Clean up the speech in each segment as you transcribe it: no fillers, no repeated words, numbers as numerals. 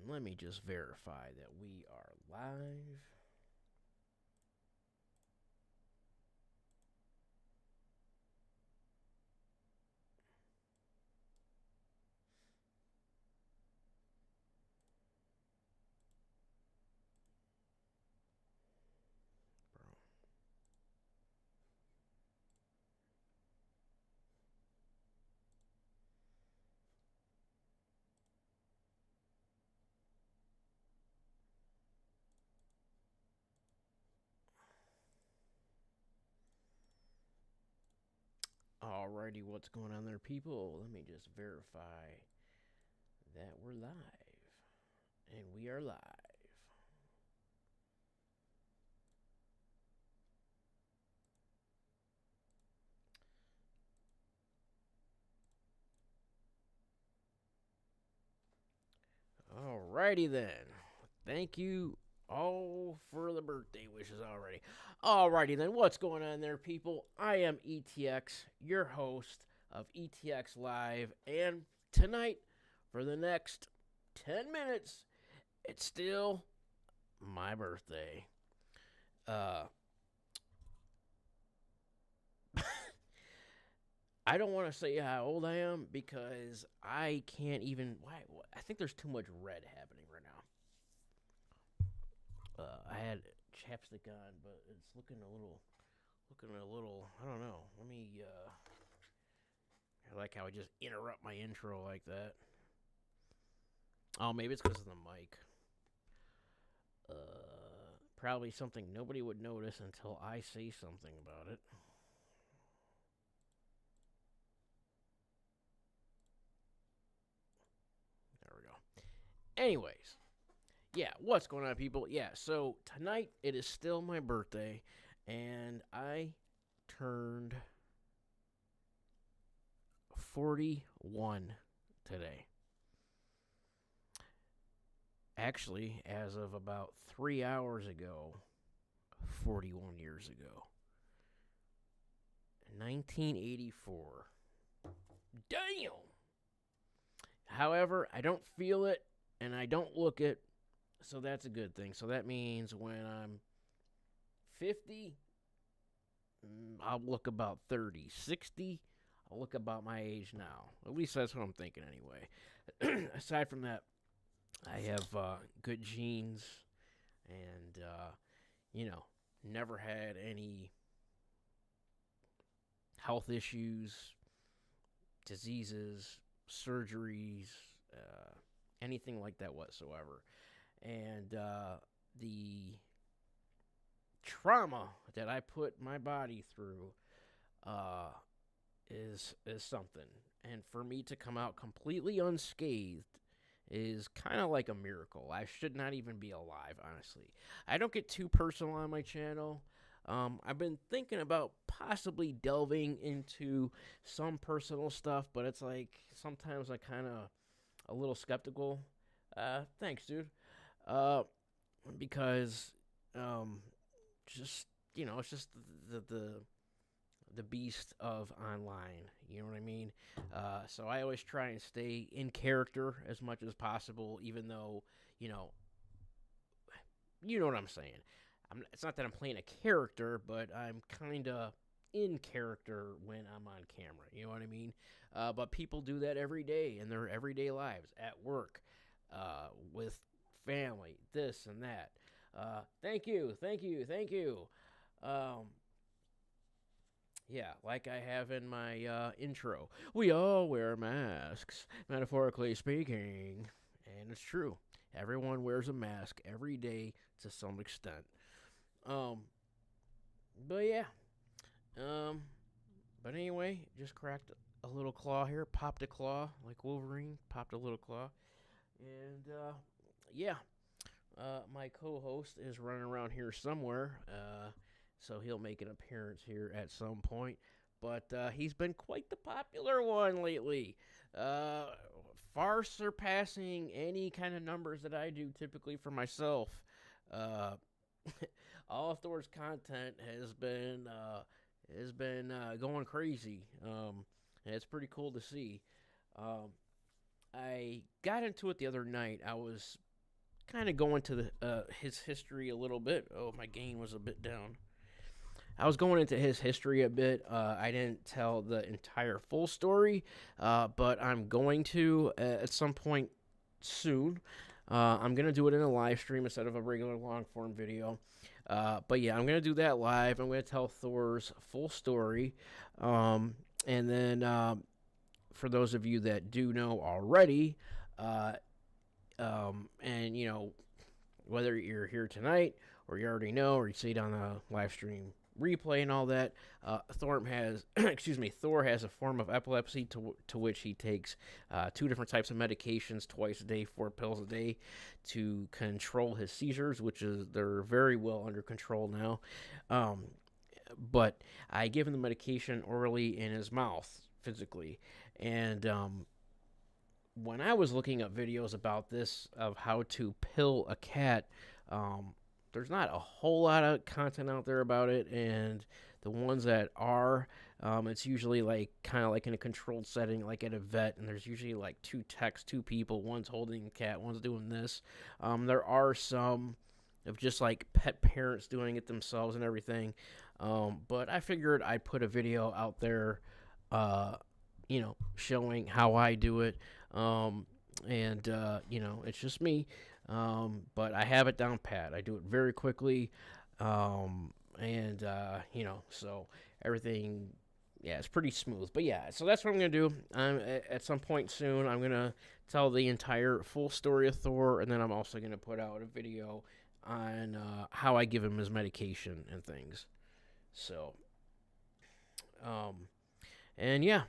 let me just verify that we are live. Alrighty, what's going on there, people? Let me just verify that we're live. And we are live. Alrighty then. Thank you all for the birthday wishes already. Alrighty then, what's going on there, people? I am ETX, your host of ETX Live, and tonight, for the next 10 minutes, it's still my birthday. I don't want to say how old I am because I can't even. Why? I think there's too much red happening right now. I had chapstick on, but it's looking a little. I don't know. Let me. I like how I just interrupt my intro like that. Oh, maybe it's because of the mic. Probably something nobody would notice until I say something about it. There we go. Anyways, yeah, what's going on, people? Yeah, so tonight it is still my birthday, and I turned 41 today. Actually, as of about 3 hours ago, 41 years ago. 1984. Damn! However, I don't feel it and I don't look it, so that's a good thing. So that means when I'm 50, I'll look about 30. 60, I'll look about my age now. At least that's what I'm thinking anyway. Aside from that, I have good genes and, never had any health issues, diseases, surgeries, anything like that whatsoever. And the trauma that I put my body through is something. And for me to come out completely unscathed is kind of like a miracle. I should not even be alive, honestly. I don't get too personal on my channel. I've been thinking about possibly delving into some personal stuff, but it's like sometimes I kind of a little skeptical. Thanks, dude. Uh, because just it's just the beast of online. You know what I mean? So I always try and stay in character as much as possible, even though you know what I'm saying. It's not that I'm playing a character, but I'm kind of in character when I'm on camera. You know what I mean? But people do that every day in their everyday lives, at work, with family, this and that. Thank you, thank you, thank you. Yeah, like I have in my intro. We all wear masks, metaphorically speaking. And it's true. Everyone wears a mask every day to some extent. Um, but yeah. But anyway, just cracked a little claw here. Popped a claw like Wolverine. Popped a little claw. And, yeah. My co-host is running around here somewhere. So he'll make an appearance here at some point. But he's been quite the popular one lately. Far surpassing any kind of numbers that I do typically for myself. All Thor's content has been going crazy. And it's pretty cool to see. I got into it the other night. I was kind of go into his history a little bit. Oh, my gain was a bit down. I was going into his history a bit. I didn't tell the entire full story, but I'm going to at some point soon. I'm going to do it in a live stream instead of a regular long form video. But yeah, I'm going to do that live. I'm going to tell Thor's full story. And then for those of you that do know already, and you know, whether you're here tonight or you already know or you see it on the live stream replay and all that, Thor has Thor has a form of epilepsy to which he takes 2 different types of medications twice a day, 4 pills a day, to control his seizures, which is they're very well under control now. But I give him the medication orally in his mouth physically, and when I was looking up videos about this, of how to pill a cat, there's not a whole lot of content out there about it, and the ones that are, it's usually like kind of like in a controlled setting, like at a vet, and there's usually like 2 techs, 2 people, one's holding the cat, one's doing this. There are some of just like pet parents doing it themselves and everything, but I figured I'd put a video out there, showing how I do it, it's just me. But I have it down pat. I do it very quickly, so everything, yeah, it's pretty smooth. But yeah, so that's what I'm going to do. At some point soon, I'm going to tell the entire full story of Thor, and then I'm also going to put out a video on how I give him his medication and things. So, and yeah.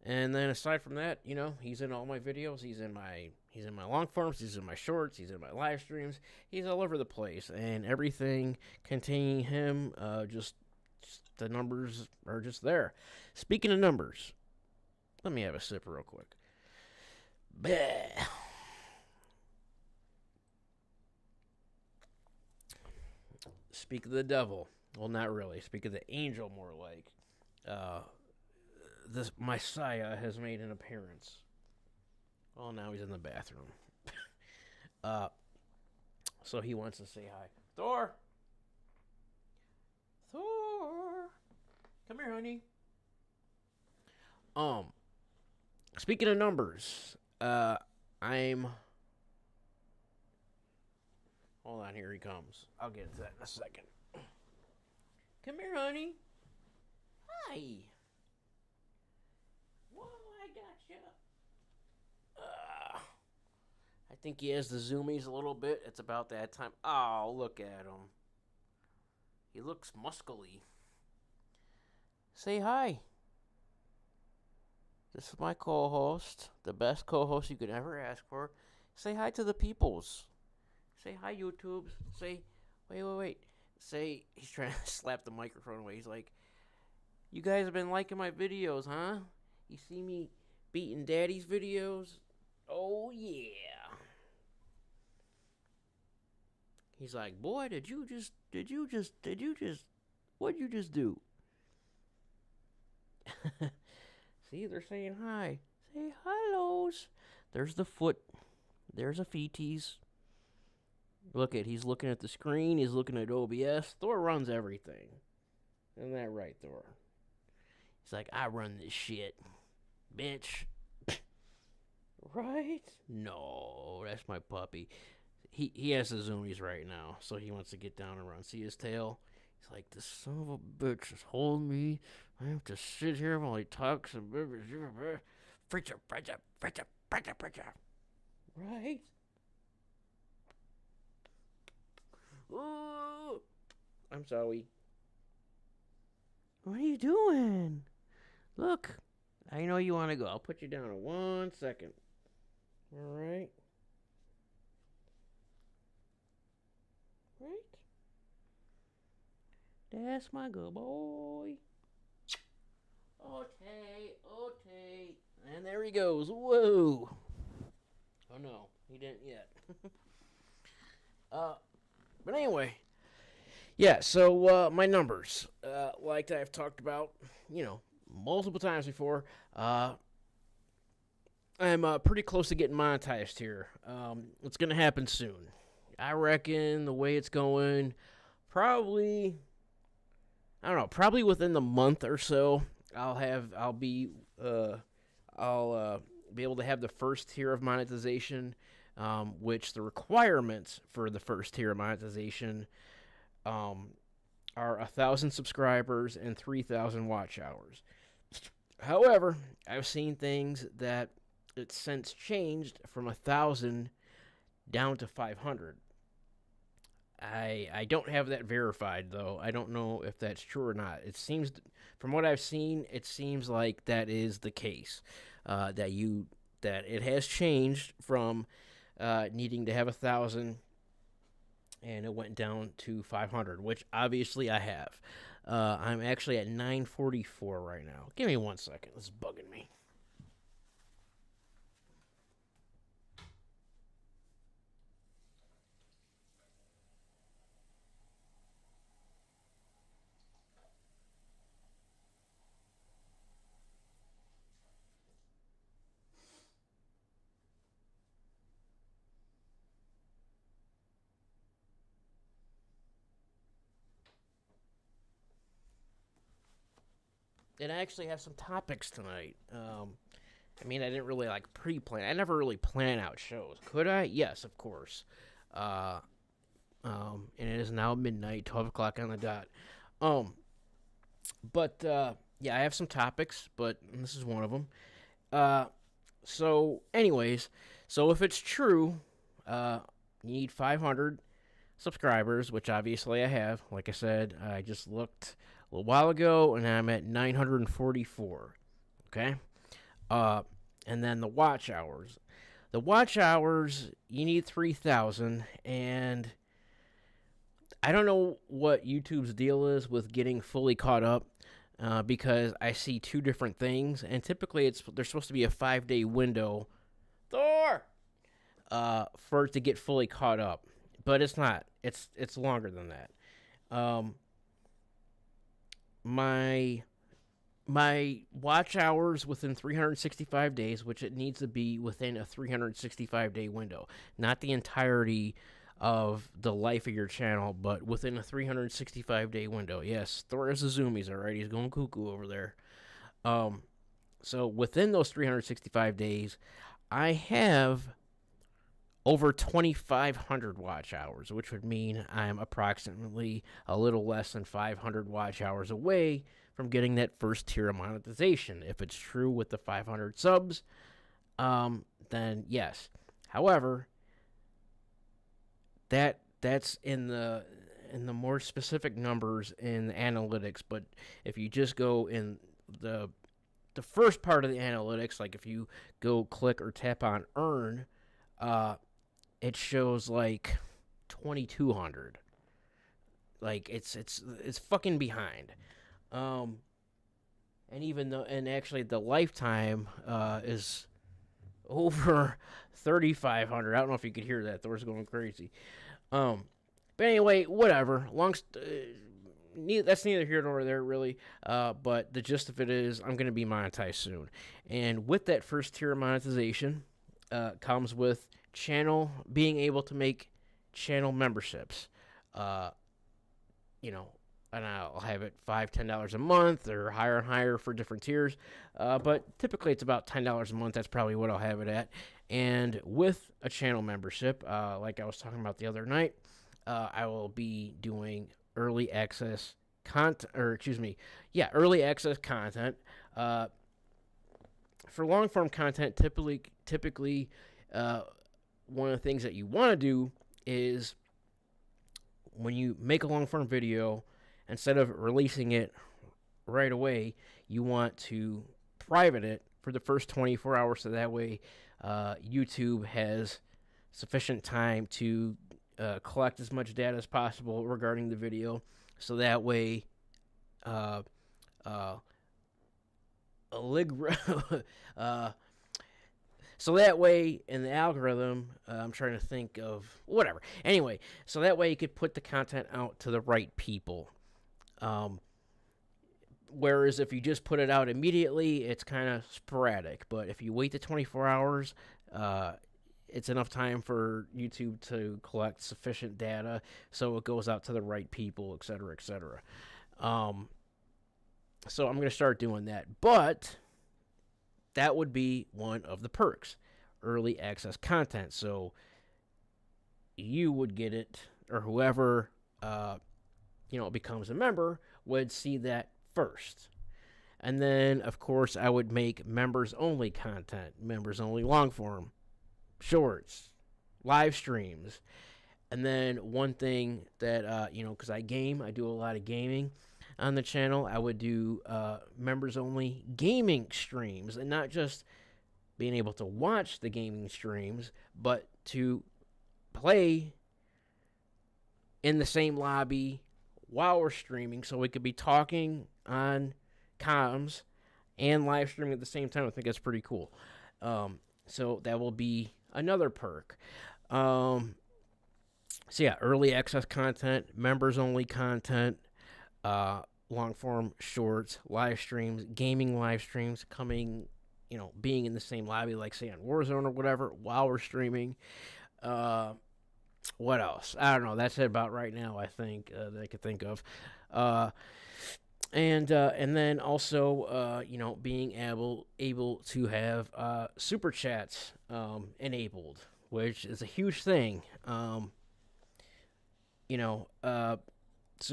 And then aside from that, he's in all my videos. He's in my long forms. He's in my shorts. He's in my live streams. He's all over the place, and everything containing him. Just the numbers are just there. Speaking of numbers, let me have a sip real quick. Bleh. Speak of the devil. Well, not really. Speak of the angel, more like. This Messiah has made an appearance. Oh, now he's in the bathroom. So he wants to say hi. Thor! Come here, honey. Speaking of numbers, I'm... Hold on, here he comes. I'll get to that in a second. Come here, honey. Hi. Whoa, I got you. I think he has the zoomies a little bit. It's about that time. Oh, look at him. He looks muscly. Say hi. This is my co-host, the best co-host you could ever ask for. Say hi to the peoples. Say hi, YouTubes. Say, wait. Say, he's trying to slap the microphone away. He's like, you guys have been liking my videos, huh? You see me beating Daddy's videos? Oh, yeah. He's like, boy, what'd you just do? See, they're saying hi. Say hellos. There's the foot. There's a feeties. He's looking at the screen. He's looking at OBS. Thor runs everything. Isn't that right, Thor? He's like, I run this shit, bitch. Right? No, that's my puppy. He has the zoomies right now, so he wants to get down and run. See his tail? He's like, this son of a bitch is holding me. I have to sit here while he talks. Right? Ooh. I'm sorry. What are you doing? Look, I know you want to go. I'll put you down in 1 second. All right. Right? That's my good boy. Okay. And there he goes. Whoa. Oh, no. He didn't yet. But anyway. Yeah, so my numbers. Like I've talked about, multiple times before. I'm pretty close to getting monetized here. It's going to happen soon. I reckon the way it's going, probably I don't know, probably within the month or so, I'll be able to have the first tier of monetization, which the requirements for the first tier of monetization um, are 1,000 subscribers and 3,000 watch hours. However, I've seen things that it's since changed from 1,000 down to 500. I don't have that verified though. I don't know if that's true or not. It seems, from what I've seen, it seems like that is the case. That it has changed from needing to have 1,000, and it went down to 500, which obviously I have. I'm actually at 944 right now. Give me 1 second. This is bugging me. And I actually have some topics tonight. I mean, I didn't really like pre-plan. I never really plan out shows. Could I? Yes, of course. Uh, and it is now midnight, 12 o'clock on the dot. Um, but yeah, I have some topics, but this is one of them. Uh, anyways, so if it's true, you need 500 subscribers, which obviously I have. Like I said, I just looked a little while ago, and I'm at 944. Okay? And then the watch hours. The watch hours, you need 3,000, and I don't know what YouTube's deal is with getting fully caught up, because I see two different things, and typically there's supposed to be a 5-day window for it to get fully caught up, but it's not. It's longer than that. Um, my watch hours within 365 days, which it needs to be within a 365-day window, not the entirety of the life of your channel, but within a 365-day window. Yes, Thor is a zoomies, all right? He's going cuckoo over there. So within those 365 days, I have over 2,500 watch hours, which would mean I'm approximately a little less than 500 watch hours away from getting that first tier of monetization. If it's true with the 500 subs, then yes. However, that's in the more specific numbers in the analytics. But if you just go in the first part of the analytics, like if you go click or tap on earn, it shows like 2,200. Like it's fucking behind. And actually the lifetime is over 3,500. I don't know if you could hear that. Thor's going crazy. But anyway, whatever. That's neither here nor there, really. But the gist of it is, I'm going to be monetized soon. And with that first tier of monetization, comes with being able to make channel memberships. And I'll have it $5-10 a month, or higher and higher for different tiers. But typically it's about $10 a month. That's probably what I'll have it at. And with a channel membership, like I was talking about the other night, I will be doing early access content, early access content. For long form content, typically, one of the things that you want to do is, when you make a long form video, instead of releasing it right away, you want to private it for the first 24 hours, so that way YouTube has sufficient time to collect as much data as possible regarding the video, so that way so that way in the algorithm, I'm trying to think of whatever. Anyway, so that way you could put the content out to the right people. Whereas if you just put it out immediately, it's kind of sporadic. But if you wait the 24 hours, it's enough time for YouTube to collect sufficient data so it goes out to the right people, et cetera, et cetera. So I'm going to start doing that. But that would be one of the perks, early access content. So you would get it, or whoever becomes a member would see that first. And then, of course, I would make members-only content, members-only long-form, shorts, live streams. And then one thing that, because I game, I do a lot of gaming on the channel, I would do members-only gaming streams. And not just being able to watch the gaming streams, but to play in the same lobby while we're streaming, so we could be talking on comms and live streaming at the same time. I think that's pretty cool. So that will be another perk. So yeah, early access content, members only content, long form shorts, live streams, gaming live streams coming, being in the same lobby, like say on Warzone or whatever, while we're streaming. What else? I don't know. That's it about right now, I think, that I could think of. And then also, being able to have super chats enabled, which is a huge thing. So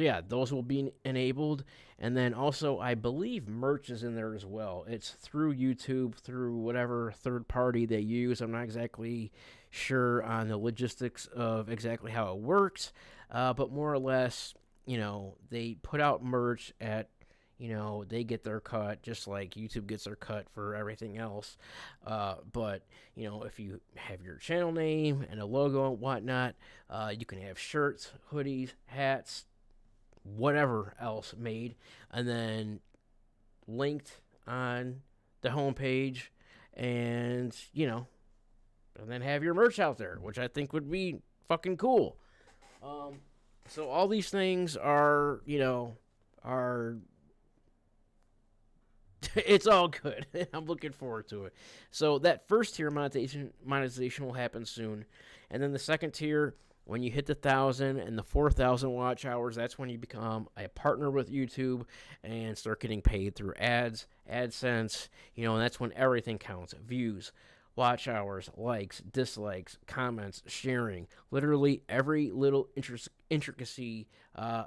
yeah, those will be enabled. And then also, I believe merch is in there as well. It's through YouTube, through whatever third party they use. I'm not exactly sure on the logistics of exactly how it works, but more or less, they put out merch at, they get their cut, just like YouTube gets their cut for everything else. But, if you have your channel name and a logo and whatnot, you can have shirts, hoodies, hats, whatever else made, and then linked on the homepage, and, and then have your merch out there, which I think would be fucking cool. So all these things are, it's all good. I'm looking forward to it. So that first tier monetization will happen soon. And then the second tier, when you hit the 1,000 and the 4,000 watch hours, that's when you become a partner with YouTube and start getting paid through ads, AdSense, and that's when everything counts. Views, watch hours, likes, dislikes, comments, sharing. Literally every little intricacy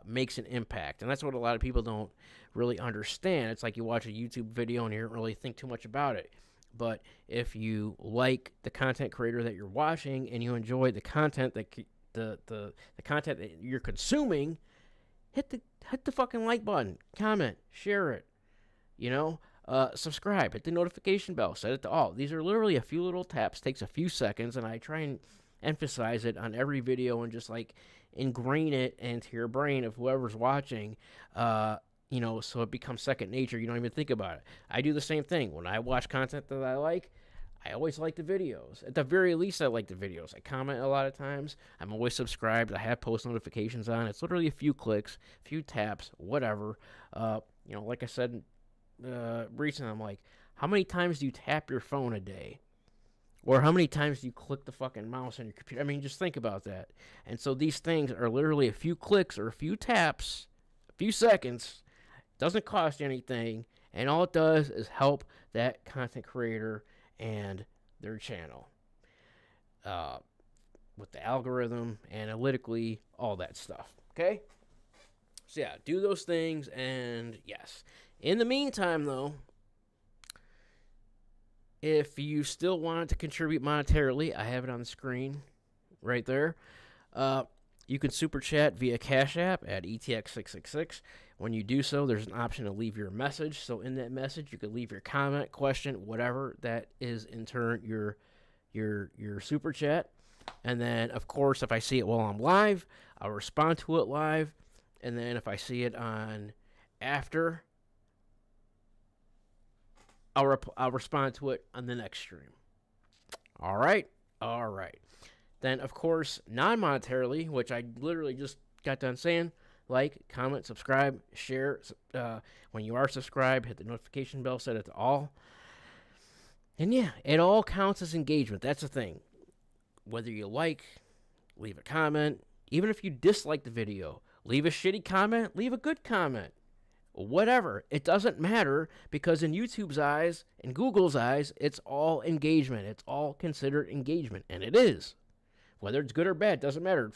makes an impact. And that's what a lot of people don't really understand. It's like you watch a YouTube video and you don't really think too much about it. But if you like the content creator that you're watching and you enjoy the content that the content that you're consuming, hit the fucking like button, comment, share it, subscribe, hit the notification bell, set it to all. These are literally a few little taps, takes a few seconds, and I try and emphasize it on every video and just like ingrain it into your brain of whoever's watching, so it becomes second nature. You don't even think about it. I do the same thing. When I watch content that I like, I always like the videos. At the very least, I like the videos. I comment a lot of times. I'm always subscribed. I have post notifications on. It's literally a few clicks, a few taps, whatever. Like I said recently, I'm like, how many times do you tap your phone a day? Or how many times do you click the fucking mouse on your computer? I mean, just think about that. And so these things are literally a few clicks or a few taps, a few seconds. Doesn't cost you anything. And all it does is help that content creator and their channel with the algorithm, analytically, all that stuff. Okay? So yeah, do those things, and yes. In the meantime, though, if you still want to contribute monetarily, I have it on the screen right there. You can super chat via Cash App at ETX666. When you do so, there's an option to leave your message. So in that message, you can leave your comment, question, whatever that is in turn your super chat. And then, of course, if I see it while I'm live, I'll respond to it live. And then if I see it on after, I'll respond to it on the next stream. All right. Then, of course, non-monetarily, which I literally just got done saying, like, comment, subscribe, share. When you are subscribed, hit the notification bell, set it to all. And yeah, it all counts as engagement. That's the thing. whether you like, leave a comment. Even if you dislike the video, leave a shitty comment, leave a good comment. Whatever. It doesn't matter because in YouTube's eyes, in Google's eyes, it's all engagement. It's all considered engagement. And it is. Whether it's good or bad, doesn't matter.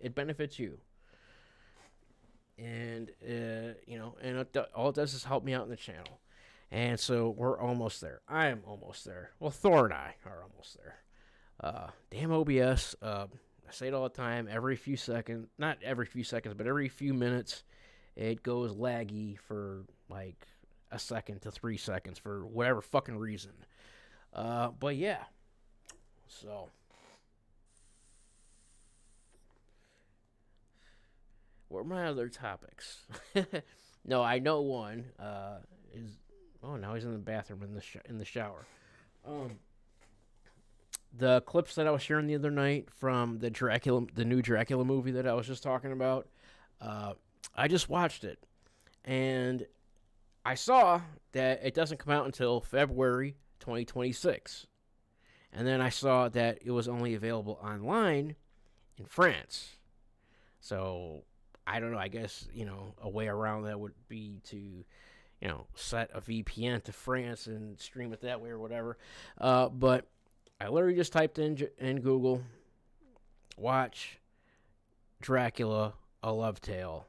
It benefits you. And, all it does is help me out in the channel. And so we're almost there. I am almost there. Well, Thor and I are almost there. Damn OBS. I say it all the time. Every few seconds, not every few seconds, but every few minutes, it goes laggy for like a second to 3 seconds for whatever fucking reason. But yeah. So. What are my other topics? No, I know one is. Oh, now he's in the bathroom in the shower. The clips that I was sharing the other night from the new Dracula movie that I was just talking about. I just watched it, and I saw that it doesn't come out until February 2026. And then I saw that it was only available online in France. So, I don't know, I guess, a way around that would be to, set a VPN to France and stream it that way or whatever. But I literally just typed in Google, watch Dracula, A Love Tale.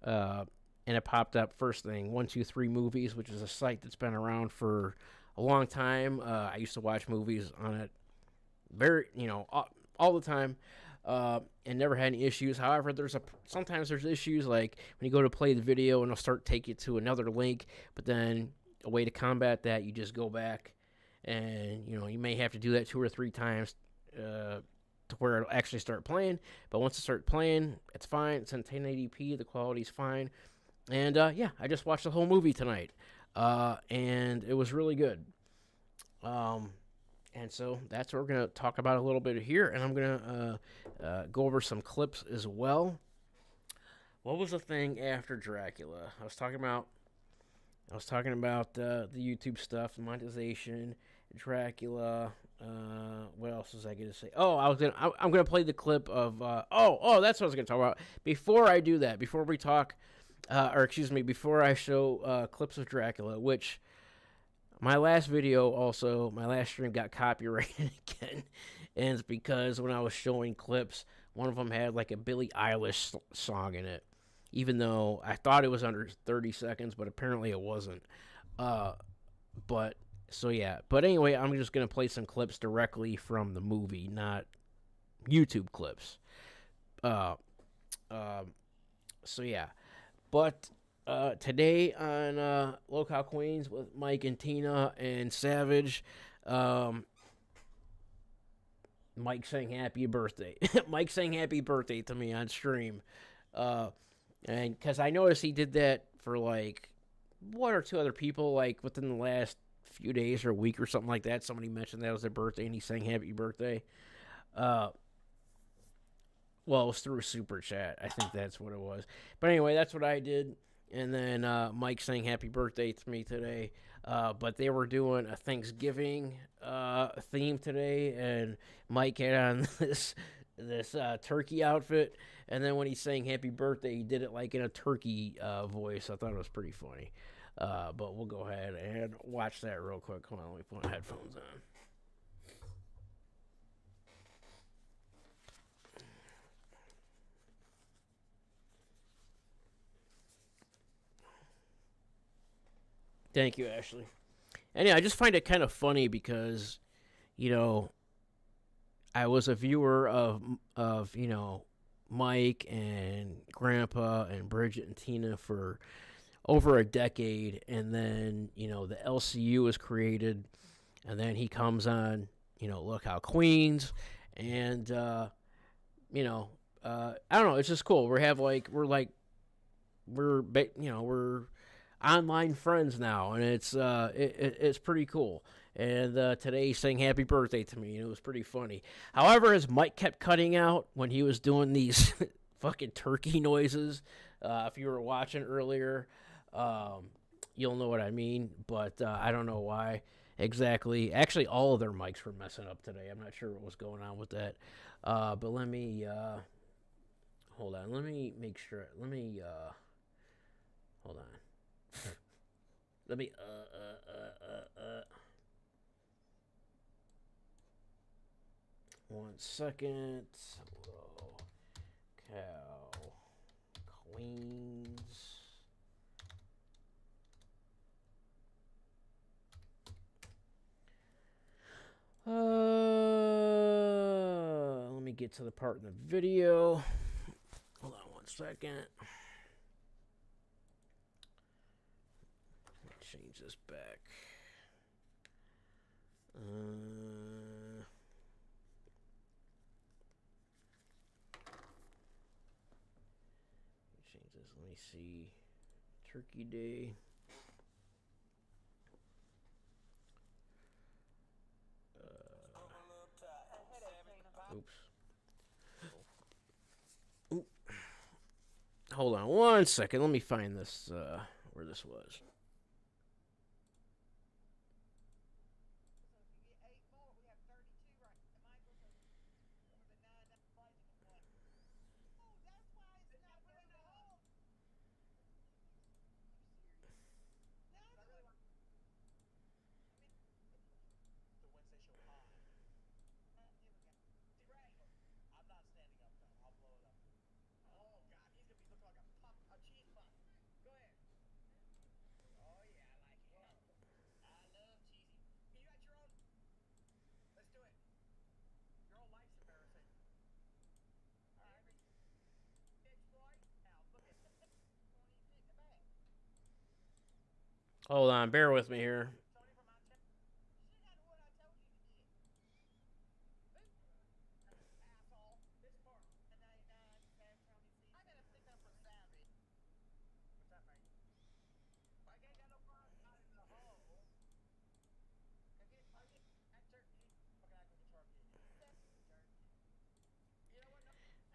And it popped up first thing, 123 Movies, which is a site that's been around for a long time. I used to watch movies on it all the time. And never had any issues. However, sometimes there's issues like when you go to play the video and it'll start take you to another link, but then a way to combat that, you just go back and, you may have to do that 2 or 3 times to where it'll actually start playing. But once it starts playing, it's fine. It's in 1080p. The quality's fine. And, yeah, I just watched the whole movie tonight. And it was really good. And so that's what we're going to talk about a little bit here. And I'm going to go over some clips as well. What was the thing after Dracula? I was talking about the YouTube stuff, the monetization, Dracula. What else was I going to say? Oh, I'm going to play the clip of, that's what I was going to talk about. Before I do that, before we talk, before I show clips of Dracula, which my last stream got copyrighted again. And it's because when I was showing clips, one of them had like a Billie Eilish song in it. Even though I thought it was under 30 seconds, but apparently it wasn't. But anyway, I'm just going to play some clips directly from the movie, not YouTube clips. But today on Locale Queens with Mike and Tina and Savage, Mike sang happy birthday. Mike sang happy birthday to me on stream. And because I noticed he did that for like 1 or 2 other people, like within the last few days or a week or something like that. Somebody mentioned that was their birthday and he sang happy birthday. Well, it was through a super chat. I think that's what it was. But anyway, that's what I did. And then Mike sang happy birthday to me today. But they were doing a Thanksgiving theme today, and Mike had on this turkey outfit. And then when he sang happy birthday, he did it like in a turkey voice. I thought it was pretty funny. But we'll go ahead and watch that real quick. Come on, let me put my headphones on. Thank you, Ashley. And yeah, I just find it kind of funny because, I was a viewer of Mike and Grandpa and Bridget and Tina for over a decade, and then the LCU was created, and then he comes on Lookout Queens, and I don't know, it's just cool. We're online friends now, and it's pretty cool. And today he sang happy birthday to me, and it was pretty funny. However, his mic kept cutting out when he was doing these fucking turkey noises. If you were watching earlier, you'll know what I mean, but I don't know why. Exactly. Actually, all of their mics were messing up today. I'm not sure what was going on with that. But let me hold on. Let me make sure. Let me hold on. Let me one second. Hello, cow, queens. Let me get to the part in the video. Hold on one second. Let me change this back. Change this. Let me see. Turkey Day. Oops. Oop. Hold on one second. Let me find this, where this was. Hold on, bear with me here.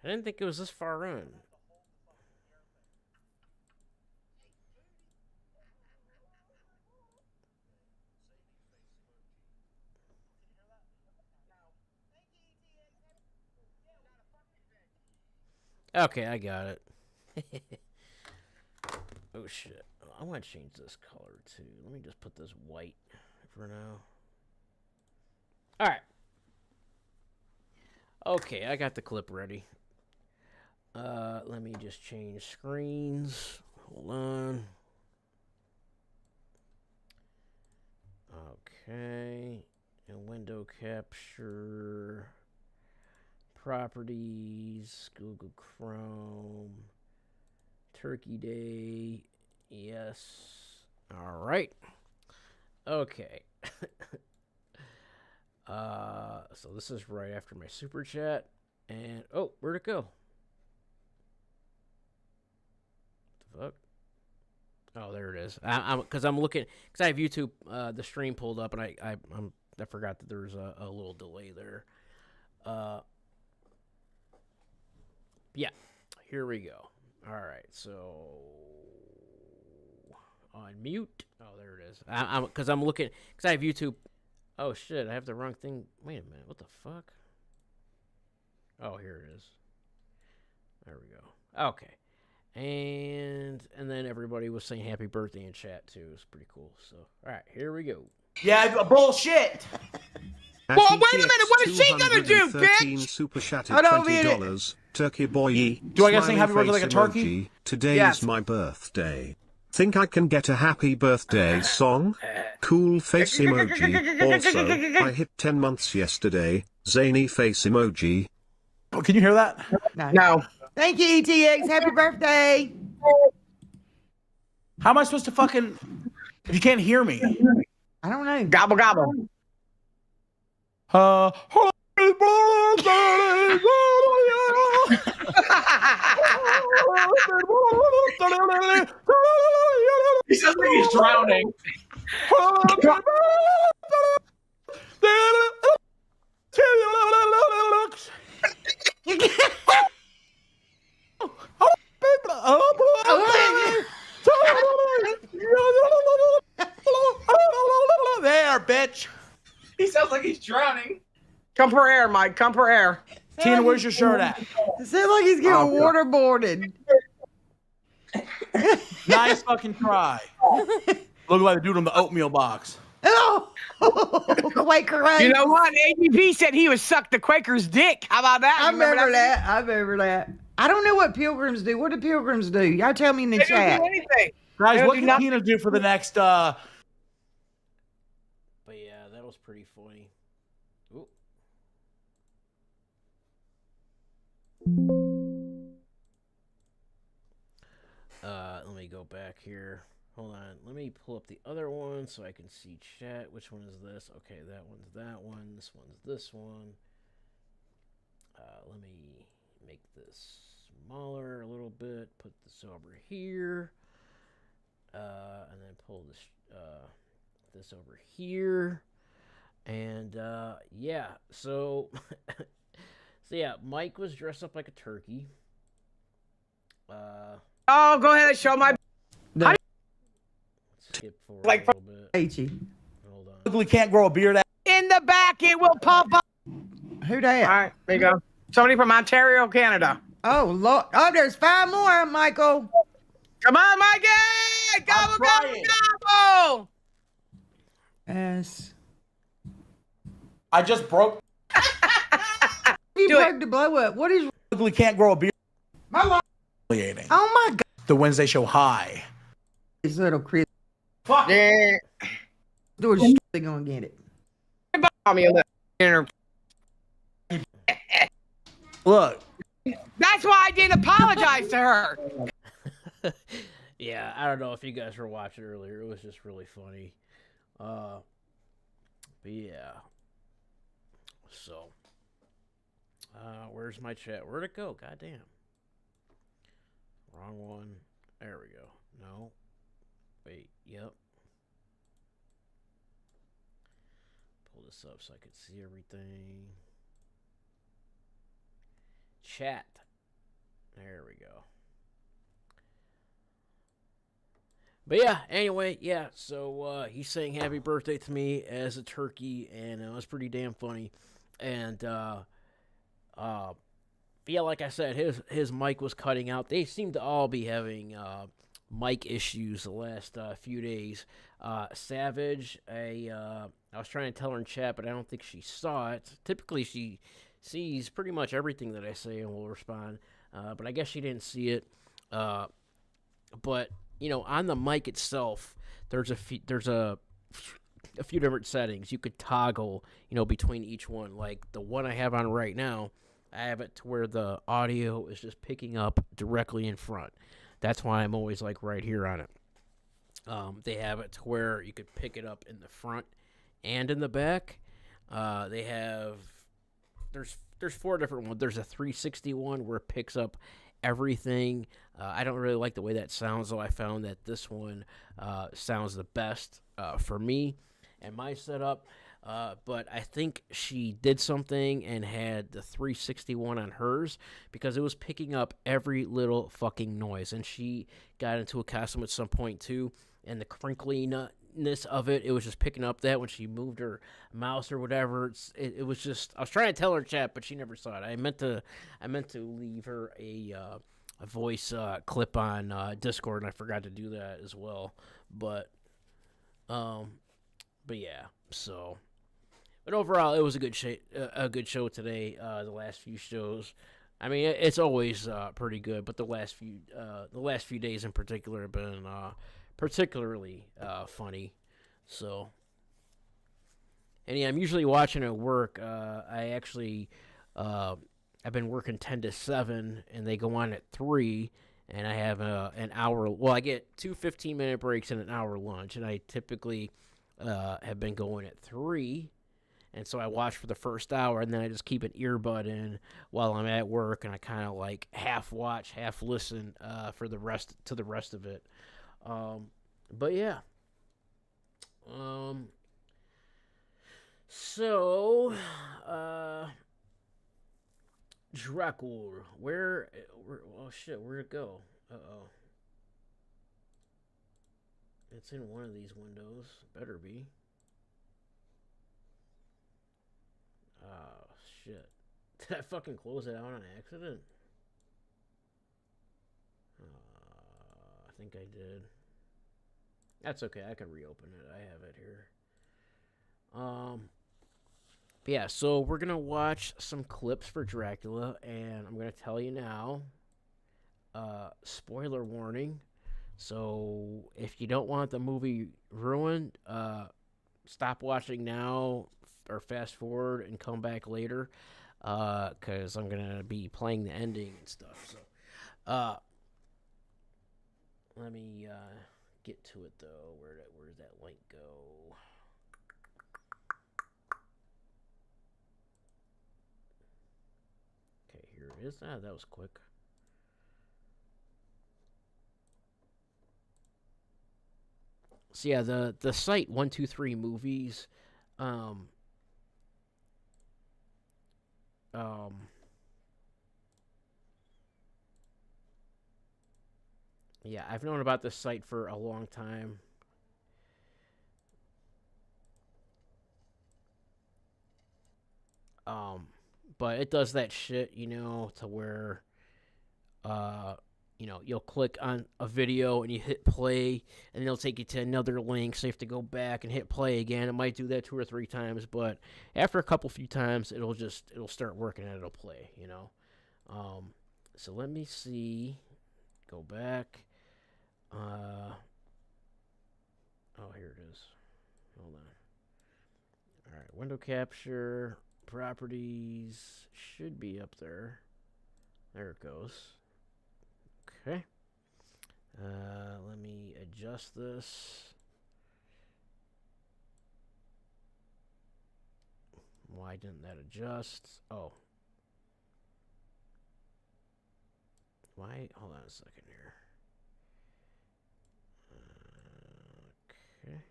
I didn't think it was this far in. Okay, I got it. Oh shit. I want to change this color too. Let me just put this white for now. Alright. Okay, I got the clip ready. Let me just change screens. Hold on. Okay. And window capture. Properties. Google Chrome. Turkey Day. Yes. All right. Okay. So this is right after my super chat. And oh, where'd it go? What the fuck? Oh, there it is. I'm looking because I have YouTube the stream pulled up, and I forgot that there's a little delay there. Yeah, here we go. All right, so on mute. Oh, there it is. I'm looking because I have YouTube. Oh shit, I have the wrong thing. Wait a minute, what the fuck? Oh, here it is. There we go. Okay. And then everybody was saying happy birthday in chat too. It's pretty cool. So, all right, here we go. Yeah, bullshit. Well, wait a minute. What is she gonna do, bitch? Super chatted $20. Turkey boy. Do I gotta sing happy birthday like a turkey? Today is my birthday. Think I can get a happy birthday song? Cool face emoji. Also, I hit 10 months yesterday. Zany face emoji. Oh, can you hear that? No. Thank you, ETX. Happy birthday. How am I supposed to fucking... If you can't hear me? I don't know. Gobble, gobble. Happy birthday. He sounds like he's drowning. There, bitch. sounds like he's drowning. Come for air, Mike. Come for air. Tina, where's your shirt at? It sounds like he's getting waterboarded. Nice fucking try. Look like the dude on the oatmeal box. Oh, Quaker Oats. You know what? ADP said he would suck the Quaker's dick. How about that? I You remember that. I remember that. I don't know what pilgrims do. What do pilgrims do? Y'all tell me in the They don't chat. do anything. Guys, They what do can nothing. Tina do for the next But yeah, that was pretty funny. Ooh. Let me go back here. Hold on. Let me pull up the other one so I can see chat. Which one is this? Okay, that one's that one. This one's this one. Let me make this smaller a little bit. Put this over here. And then pull this this over here. And yeah, so so yeah, Mike was dressed up like a turkey. Oh, go ahead and show my. Skip forward Like a little bit. H-E. Hold on. ugly can't grow a beard out? In the back, it will pump up. Who All that? right, there you go. Somebody from Ontario, Canada. Oh, Lord. Oh, there's 5 more, Michael. Come on, Mikey! Gobble, gobble, trying. gobble! Yes. I just broke. You Do it. broke the blow up. What is Ugly can't grow a beard. my life? Humiliating. Oh, my God. The Wednesday show high. This little Chris. Yeah. Do a they're going to get it. Call me a little. Look, That's why I didn't apologize to her. Yeah, I don't know if you guys were watching earlier. It was just really funny. But yeah. So, where's my chat? Where'd it go? Goddamn. Wrong one. There we go. No. Wait. Yep. Pull this up so I can see everything. Chat. There we go. But yeah, anyway, yeah, so he's saying happy birthday to me as a turkey, and it was pretty damn funny. And yeah, like I said, his mic was cutting out. They seem to all be having mic issues the last few days. Savage, I was trying to tell her in chat, but I don't think she saw it. Typically, she sees pretty much everything that I say and will respond, but I guess she didn't see it. But you know, on the mic itself, there's a few different settings you could toggle, you know, between each one. Like the one I have on right now, I have it to where the audio is just picking up directly in front. That's why I'm always like right here on it. They have it to where you could pick it up in the front and in the back. They have there's 4 different ones. There's a 360 one where it picks up everything. I don't really like the way that sounds, though. I found that this one sounds the best for me and my setup. But I think she did something and had the 361 on hers because it was picking up every little fucking noise. And she got into a costume at some point, too, and the crinkliness of it, it was just picking up that when she moved her mouse or whatever. It was just, I was trying to tell her chat, but she never saw it. I meant to leave her a voice clip on Discord, and I forgot to do that as well. But yeah, so. But overall, it was a good show today. The last few shows, I mean, it's always pretty good, but the last few days in particular have been particularly funny. So, and yeah, I'm usually watching at work. I actually, I've been working 10 to 7, and they go on at 3, and I have an hour. Well, I get 2 15-minute breaks and an hour lunch, and I typically have been going at 3. And so I watch for the first hour, and then I just keep an earbud in while I'm at work, and I kind of like half watch, half listen for the rest of it. But yeah. So Dracul, where? Oh shit, where'd it go? It's in one of these windows. Better be. Oh, shit. Did I fucking close it out on accident? I think I did. That's okay. I can reopen it. I have it here. But yeah, so we're gonna watch some clips for Dracula, and I'm gonna tell you now. Spoiler warning. So if you don't want the movie ruined, stop watching now or fast forward and come back later, because I'm gonna be playing the ending and stuff. So, let me get to it though. Where's that link go? Okay, here it is. Ah, that was quick. So yeah, the site 123 movies, um, um, yeah, I've known about this site for a long time. Um, but it does that shit, to where, uh, you'll click on a video and you hit play, and it'll take you to another link, so you have to go back and hit play again. It might do that 2 or 3 times, but after a few times, it'll start working and it'll play. So let me see. Go back. Oh, here it is. Hold on. All right, window capture, properties should be up there. There it goes. Okay. Let me adjust this. Why didn't that adjust? Oh. Why? Hold on a second here. Okay.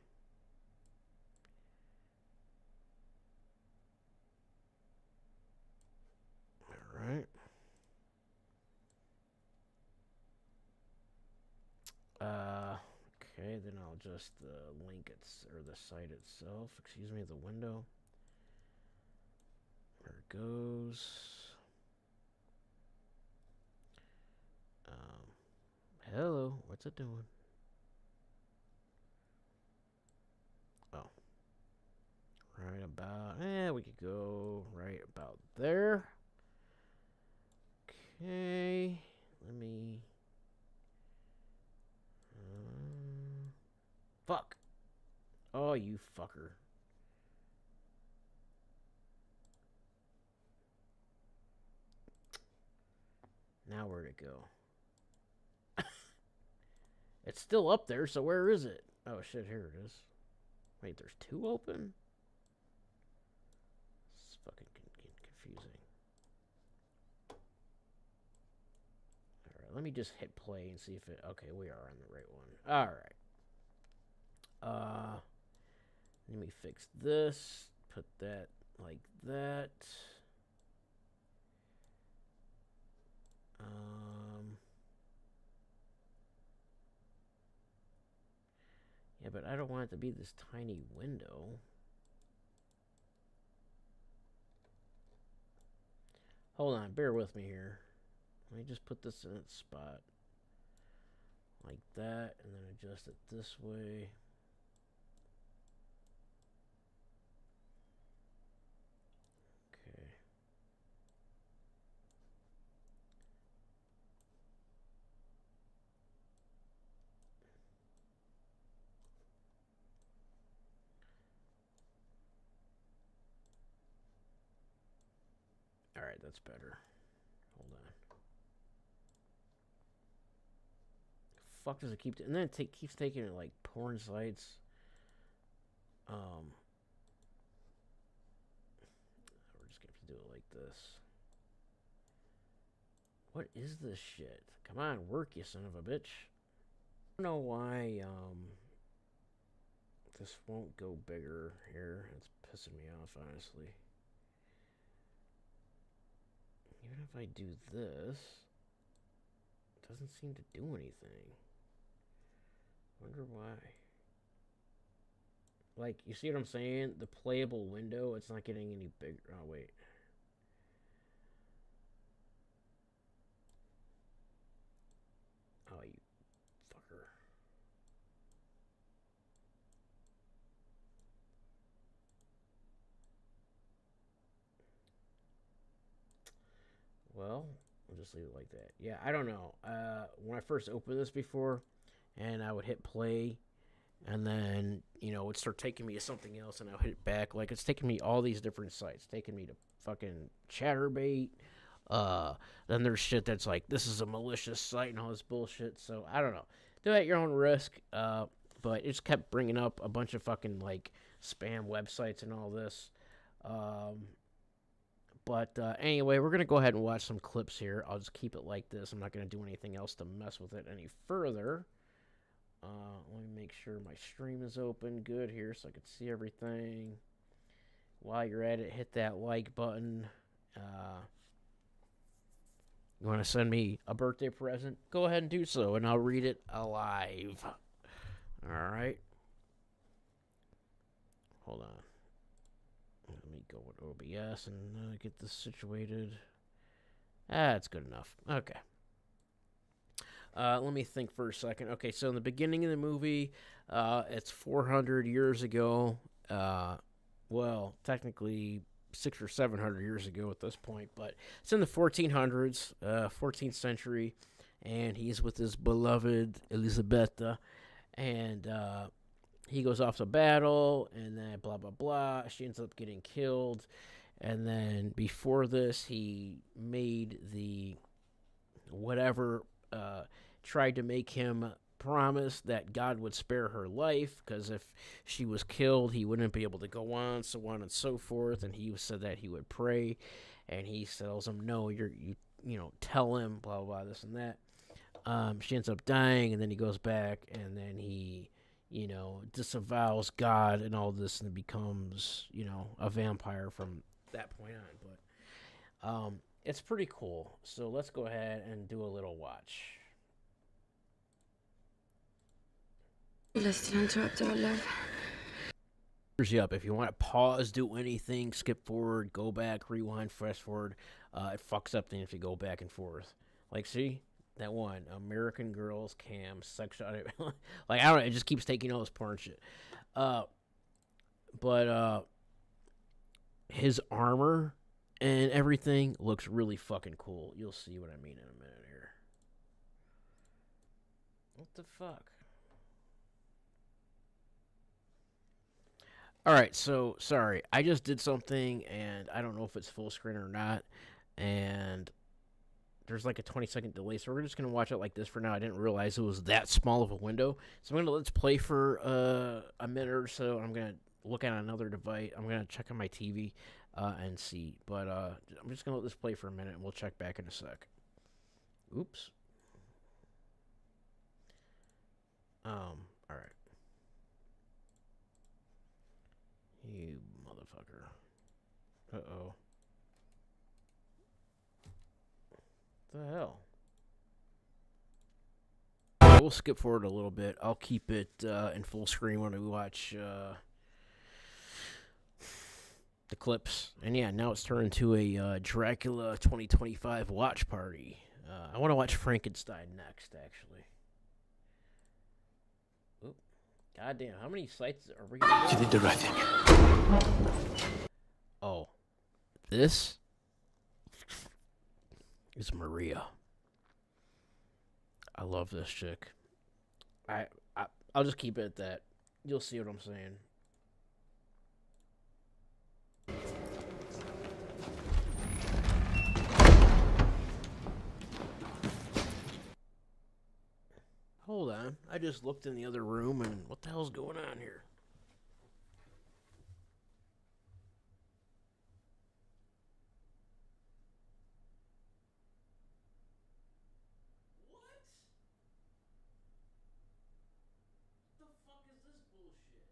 All right. Okay, then I'll adjust the link or the site itself. Excuse me, the window. There it goes. Hello, what's it doing? Oh. Right about, we could go right about there. Okay, let me, fuck. Oh, you fucker. Now where'd it go? It's still up there, so where is it? Oh shit, here it is. Wait, there's 2 open? It's fucking confusing. Alright, let me just hit play and see if it... Okay, we are on the right one. Alright. Let me fix this. Put that like that. Yeah, but I don't want it to be this tiny window. Hold on, bear with me here. Let me just put this in its spot. Like that, and then adjust it this way. Okay. Alright, that's better. Hold on. Fuck does it keep... And then it keeps taking it like porn sites. We're just gonna have to do it like this. What is this shit? Come on, work, you son of a bitch. I don't know why, this won't go bigger here. It's pissing me off, honestly. Even if I do this, it doesn't seem to do anything. Wonder why. Like, you see what I'm saying? The playable window, it's not getting any bigger. Oh, wait. Oh, you fucker. Well, we'll just leave it like that. Yeah, I don't know. When I first opened this before, and I would hit play, and then it would start taking me to something else, and I would hit back. Like, it's taking me all these different sites, taking me to fucking Chatterbait. Then there's shit that's like, this is a malicious site and all this bullshit. So I don't know. Do it at your own risk. But it just kept bringing up a bunch of fucking like spam websites and all this. But anyway, we're gonna go ahead and watch some clips here. I'll just keep it like this. I'm not gonna do anything else to mess with it any further. Let me make sure my stream is open good here so I can see everything. While you're at it, hit that like button. You want to send me a birthday present? Go ahead and do so, and I'll read it alive. All right. Hold on. Let me go with OBS and get this situated. That's good enough. Okay. Let me think for a second. Okay, so in the beginning of the movie, it's 400 years ago. Well, technically 600 or 700 years ago at this point, but it's in the 1400s, 14th century, and he's with his beloved Elisabetta, and he goes off to battle, and then blah blah blah. She ends up getting killed, and then before this, he made the whatever, tried to make him promise that God would spare her life, because if she was killed, he wouldn't be able to go on, so on and so forth. And he said that he would pray, and he tells him, "No, you tell him blah blah this and that." She ends up dying, and then he goes back, and then he disavows God and all this, and becomes a vampire from that point on. But it's pretty cool. So let's go ahead and do a little watch. Let's interrupt our love. You up. If you want to pause, do anything, skip forward, go back, rewind, fast forward, it fucks up then if you go back and forth. Like, see that one, American Girls Cam sex shot. Like, I don't know, it just keeps taking all this porn shit. But his armor and everything looks really fucking cool. You'll see what I mean in a minute here. What the fuck? Alright, so, sorry. I just did something, and I don't know if it's full screen or not, and there's like a 20-second delay, so we're just going to watch it like this for now. I didn't realize it was that small of a window, so I'm going to let's play for a minute or so. I'm going to look at another device. I'm going to check on my TV and see, but I'm just going to let this play for a minute, and we'll check back in a sec. Oops. Alright. You motherfucker. Uh-oh. What the hell? We'll skip forward a little bit. I'll keep it in full screen when we watch the clips. And yeah, now it's turned into a Dracula 2025 watch party. I want to watch Frankenstein next, actually. Goddamn, how many sites are we gonna do? You did the right thing. Oh. This is Maria. I love this chick. I'll just keep it at that. You'll see what I'm saying. Hold on. I just looked in the other room, and what the hell's going on here? What? The fuck is this bullshit?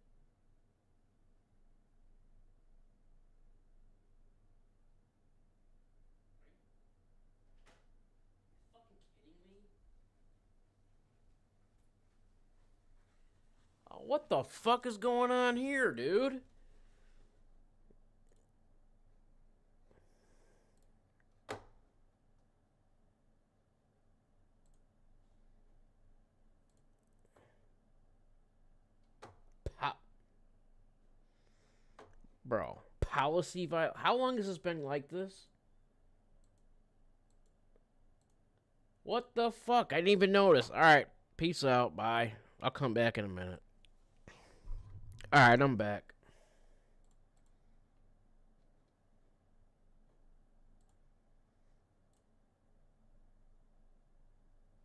Are you fucking kidding me? Oh What the fuck is going on here, dude? Bro, policy how long has this been like this? What the fuck? I didn't even notice. Alright, peace out. Bye. I'll come back in a minute. Alright, I'm back.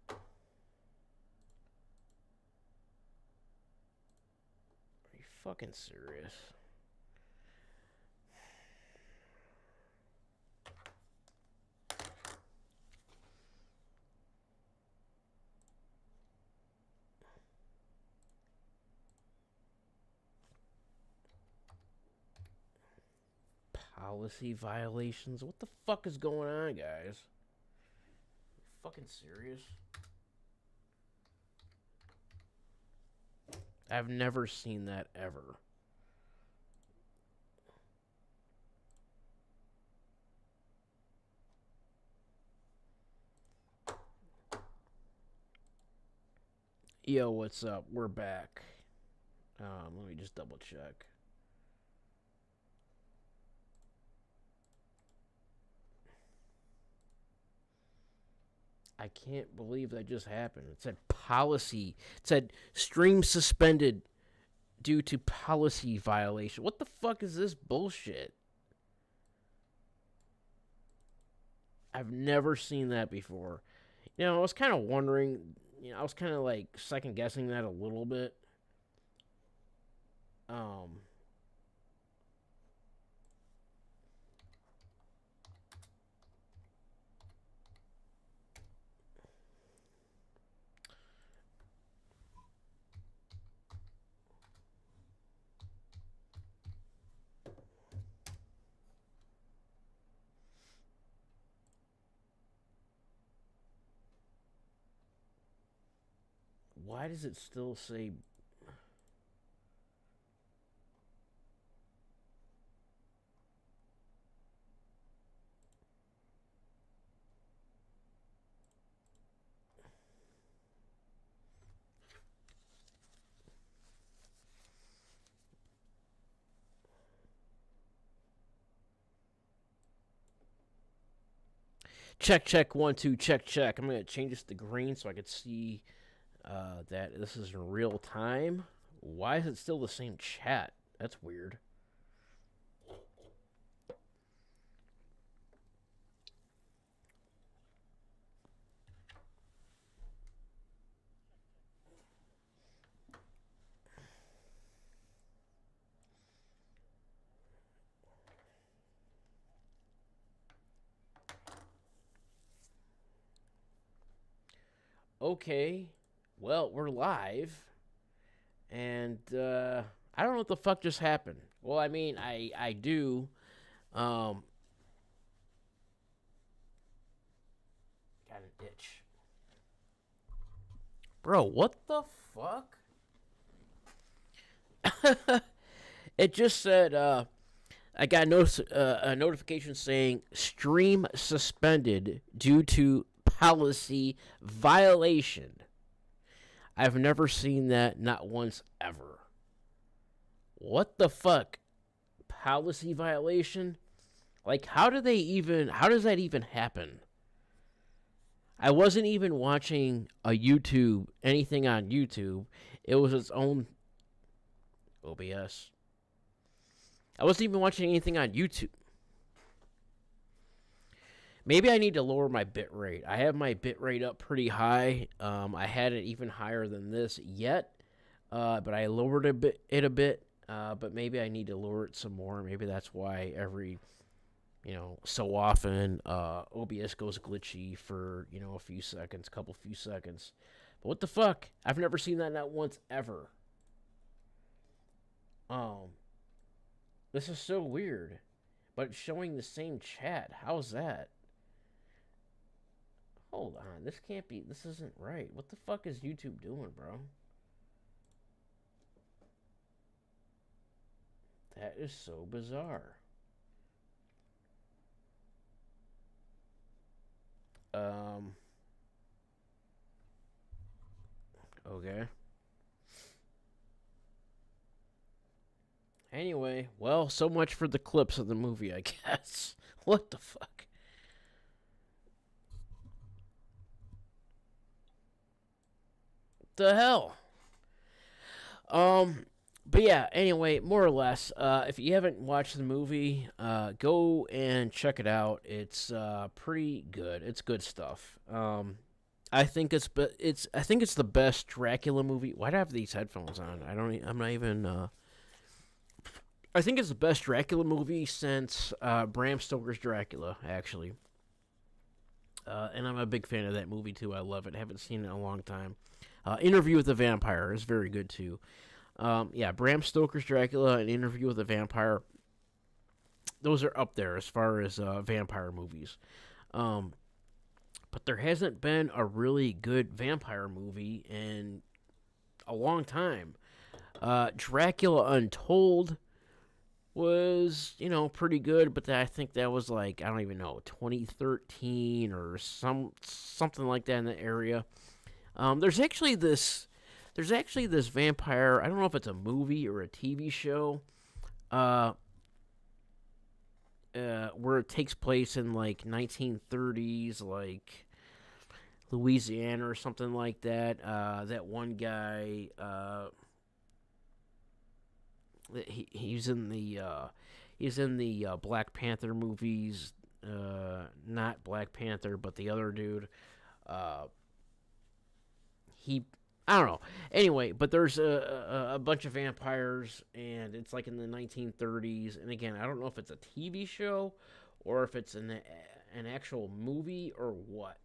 Are you fucking serious? Policy violations? What the fuck is going on, guys? You fucking serious? I've never seen that ever. Yo, what's up? We're back. Let me just double check. I can't believe that just happened. It said policy. It said stream suspended due to policy violation. What the fuck is this bullshit? I've never seen that before. You know, I was kind of wondering, I was kind of like second guessing that a little bit. Why does it still say... Check, check, 1, 2, check, check. I'm going to change this to green so I could see that this is in real time. Why is it still the same chat? That's weird. Okay, well, we're live, and I don't know what the fuck just happened. Well, I mean, I do. Got an itch. Bro, what the fuck? It just said, I got a notification saying stream suspended due to policy violation. I've never seen that, not once ever. What the fuck? Policy violation? Like, how does that even happen? I wasn't even watching anything on YouTube. It was its own OBS. I wasn't even watching anything on YouTube. Maybe I need to lower my bit rate. I have my bit rate up pretty high. I had it even higher than this yet, but I lowered it a bit. But maybe I need to lower it some more. Maybe that's why every, so often OBS goes glitchy for a few seconds. But what the fuck? I've never seen that not once ever. This is so weird. But it's showing the same chat. How's that? Hold on, this isn't right. What the fuck is YouTube doing, bro? That is so bizarre. Okay. Anyway, well, so much for the clips of the movie, I guess. What the fuck? The hell? But yeah, anyway, more or less, if you haven't watched the movie, go and check it out. It's pretty good. It's good stuff. I think I think it's the best Dracula movie. Why do I have these headphones on? I'm not even. I think it's the best Dracula movie since Bram Stoker's Dracula, actually. And I'm a big fan of that movie too. I love it. Haven't seen it in a long time. Interview with the Vampire is very good too. Yeah, Bram Stoker's Dracula and Interview with the Vampire. Those are up there as far as vampire movies. But there hasn't been a really good vampire movie in a long time. Dracula Untold was, pretty good, but I think that was like, I don't even know, 2013 or something like that in the area. There's actually this vampire, I don't know if it's a movie or a TV show, where it takes place in like 1930s, like Louisiana or something like that. That one guy, he's in the Black Panther movies. Not Black Panther, but the other dude. I don't know. Anyway, but there's a bunch of vampires, and it's like in the 1930s. And again, I don't know if it's a TV show or if it's an actual movie or what.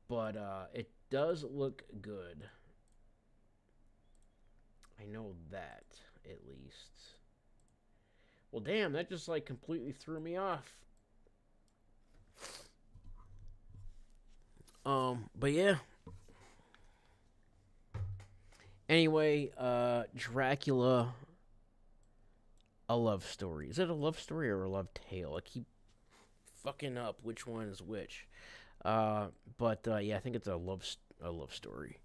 But it does look good. I know that, at least. Well, damn, that just like completely threw me off. But yeah. Anyway, Dracula, a love story. Is it a love story or a love tale? I keep fucking up which one is which. But yeah, I think it's a love story.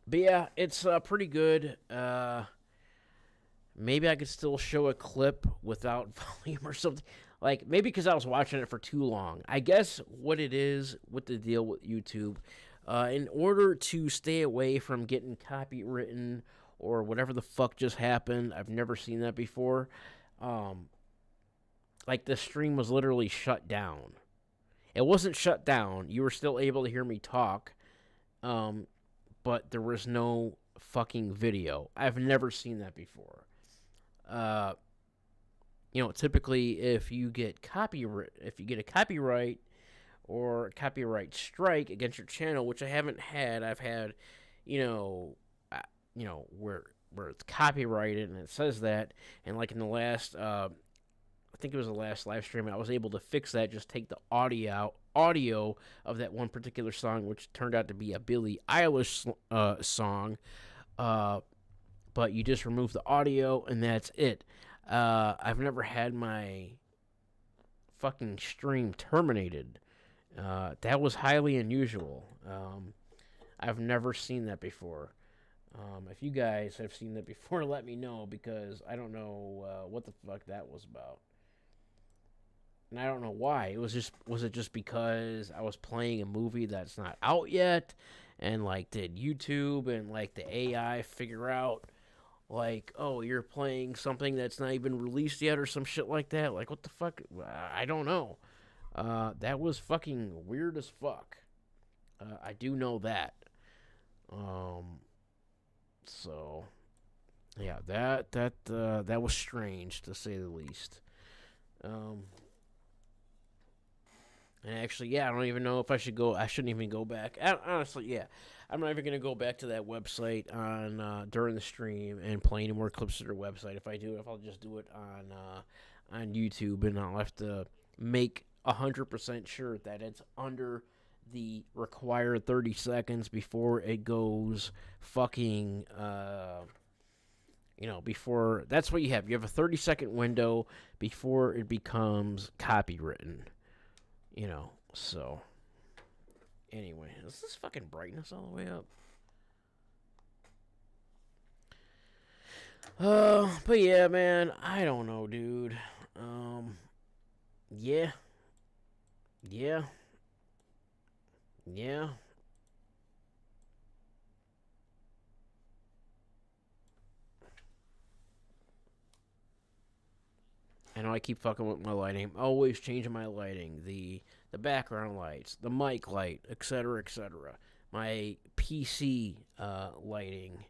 But yeah, it's pretty good. Maybe I could still show a clip without volume or something. Like, maybe because I was watching it for too long. I guess what it is with the deal with YouTube, in order to stay away from getting copywritten or whatever the fuck just happened, I've never seen that before. Like, the stream was literally shut down. It wasn't shut down. You were still able to hear me talk. But there was no fucking video. I've never seen that before. Typically if you get a copyright or copyright strike against your channel, which I haven't had. I've had, where it's copyrighted and it says that, and like in the last, I think it was the last live stream, I was able to fix that. Just take the audio of that one particular song, which turned out to be a Billie Eilish song. But you just remove the audio and that's it. I've never had my fucking stream terminated. That was highly unusual. I've never seen that before. If you guys have seen that before, let me know, because I don't know what the fuck that was about. And I don't know why. Was it just because I was playing a movie that's not out yet? And like, did YouTube and like the AI figure out like, oh, you're playing something that's not even released yet or some shit like that? Like, what the fuck? I don't know. That was fucking weird as fuck. I do know that. So yeah, that was strange, to say the least. And actually, yeah, I don't even know if I should go. I shouldn't even go back. Honestly, yeah, I'm not even gonna go back to that website on during the stream and play any more clips of their website. If I do, I'll just do it on YouTube, and I'll have to make 100% sure that it's under the required 30 seconds before it goes fucking, before, that's what you have. You have a 30-second window before it becomes copywritten, so. Anyway, is this fucking brightness all the way up? But yeah, man, I don't know, dude. Yeah. Yeah. Yeah. I know I keep fucking with my lighting. I'm always changing my lighting. The background lights, the mic light, etc., etc. My PC lighting,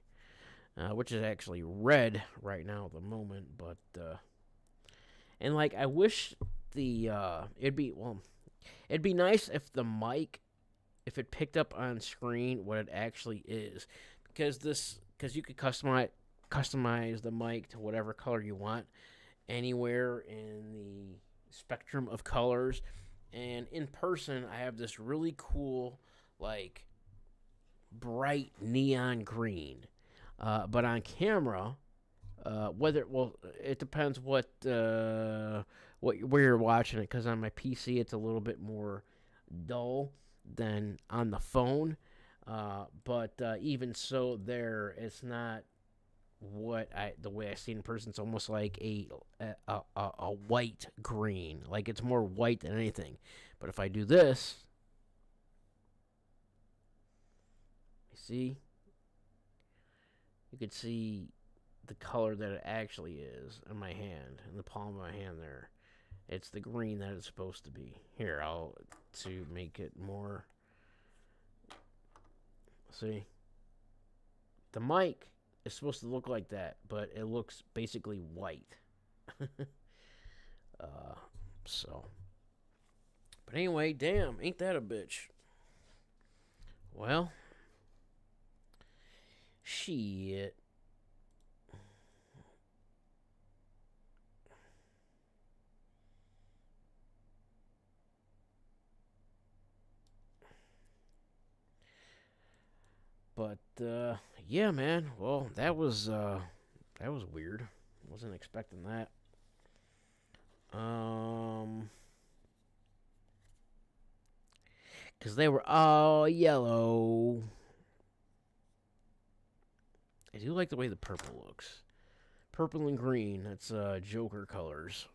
which is actually red right now at the moment, but and like I wish the it'd be nice if the mic, if it picked up on screen what it actually is, because you could customize the mic to whatever color you want anywhere in the spectrum of colors. And in person, I have this really cool, like, bright neon green. But on camera, it depends where you're watching it. Because on my PC, it's a little bit more dull than on the phone. But even so, it's not the way I see it in person. It's almost like a white green, like it's more white than anything. But if I do this, you could see the color that it actually is in my hand, in the palm of my hand there. It's the green that it's supposed to be. Here, to make it more. See, the mic is supposed to look like that, but it looks basically white. So. But anyway, damn, ain't that a bitch? Well, shit. But yeah, man. Well, that was weird. Wasn't expecting that. Cause they were all yellow. I do like the way the purple looks. Purple and green. That's Joker colors.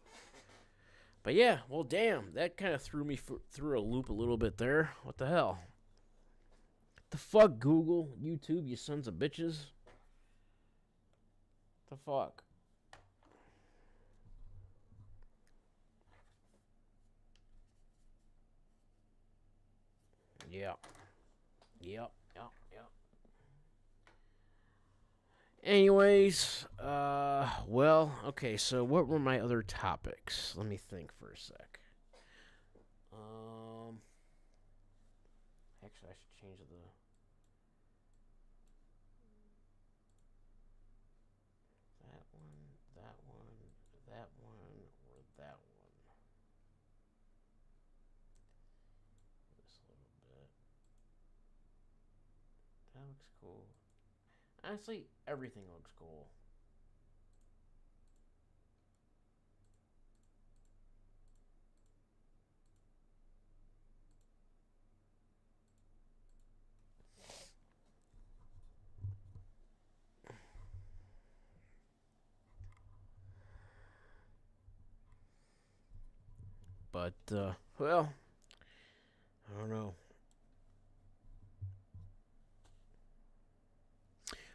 But yeah, well, damn, that kind of threw me through a loop a little bit there. What the hell? The fuck, Google, YouTube, you sons of bitches. The fuck? Yeah. Yep. Anyways, well, okay, so what were my other topics? Let me think for a sec. Actually, I should change the... That one, that one, that one, or that one. This little bit. That looks cool. Honestly, everything looks cool. But, well, I don't know.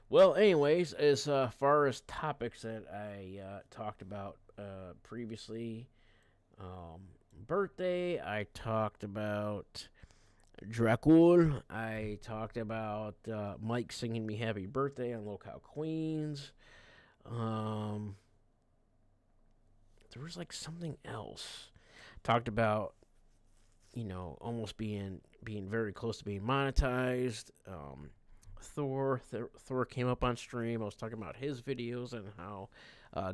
Well, anyways, as far as topics that I talked about previously, birthday, I talked about Dracul, I talked about Mike singing me happy birthday on Locale Queens. There was like something else. Talked about, almost being very close to being monetized. Thor came up on stream. I was talking about his videos and how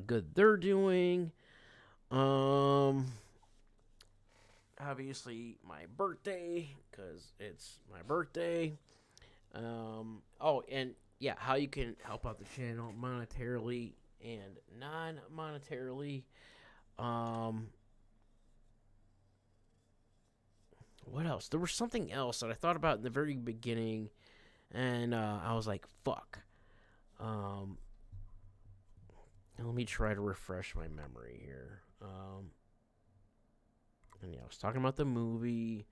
good they're doing. How obviously my birthday, because it's my birthday. And yeah, how you can help out the channel monetarily and non-monetarily. What else? There was something else that I thought about in the very beginning, and I was like, fuck. Let me try to refresh my memory here. And yeah, I was talking about the movie.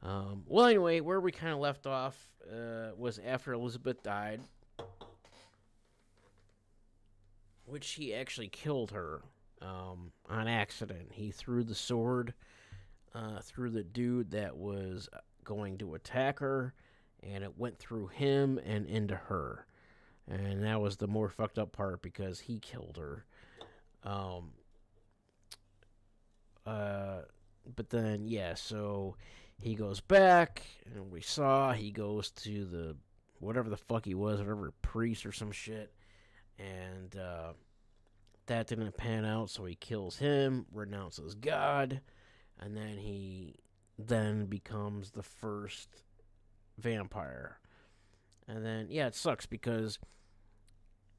Well, anyway, where we kind of left off was after Elizabeth died, which he actually killed her on accident. He threw the sword through the dude that was going to attack her, and it went through him and into her. And that was the more fucked up part because he killed her. But then, yeah, so he goes back, and we saw he goes to the, whatever the fuck he was, whatever priest or some shit. And that didn't pan out, so he kills him, renounces God, and then he then becomes the first vampire. And then, yeah, it sucks because,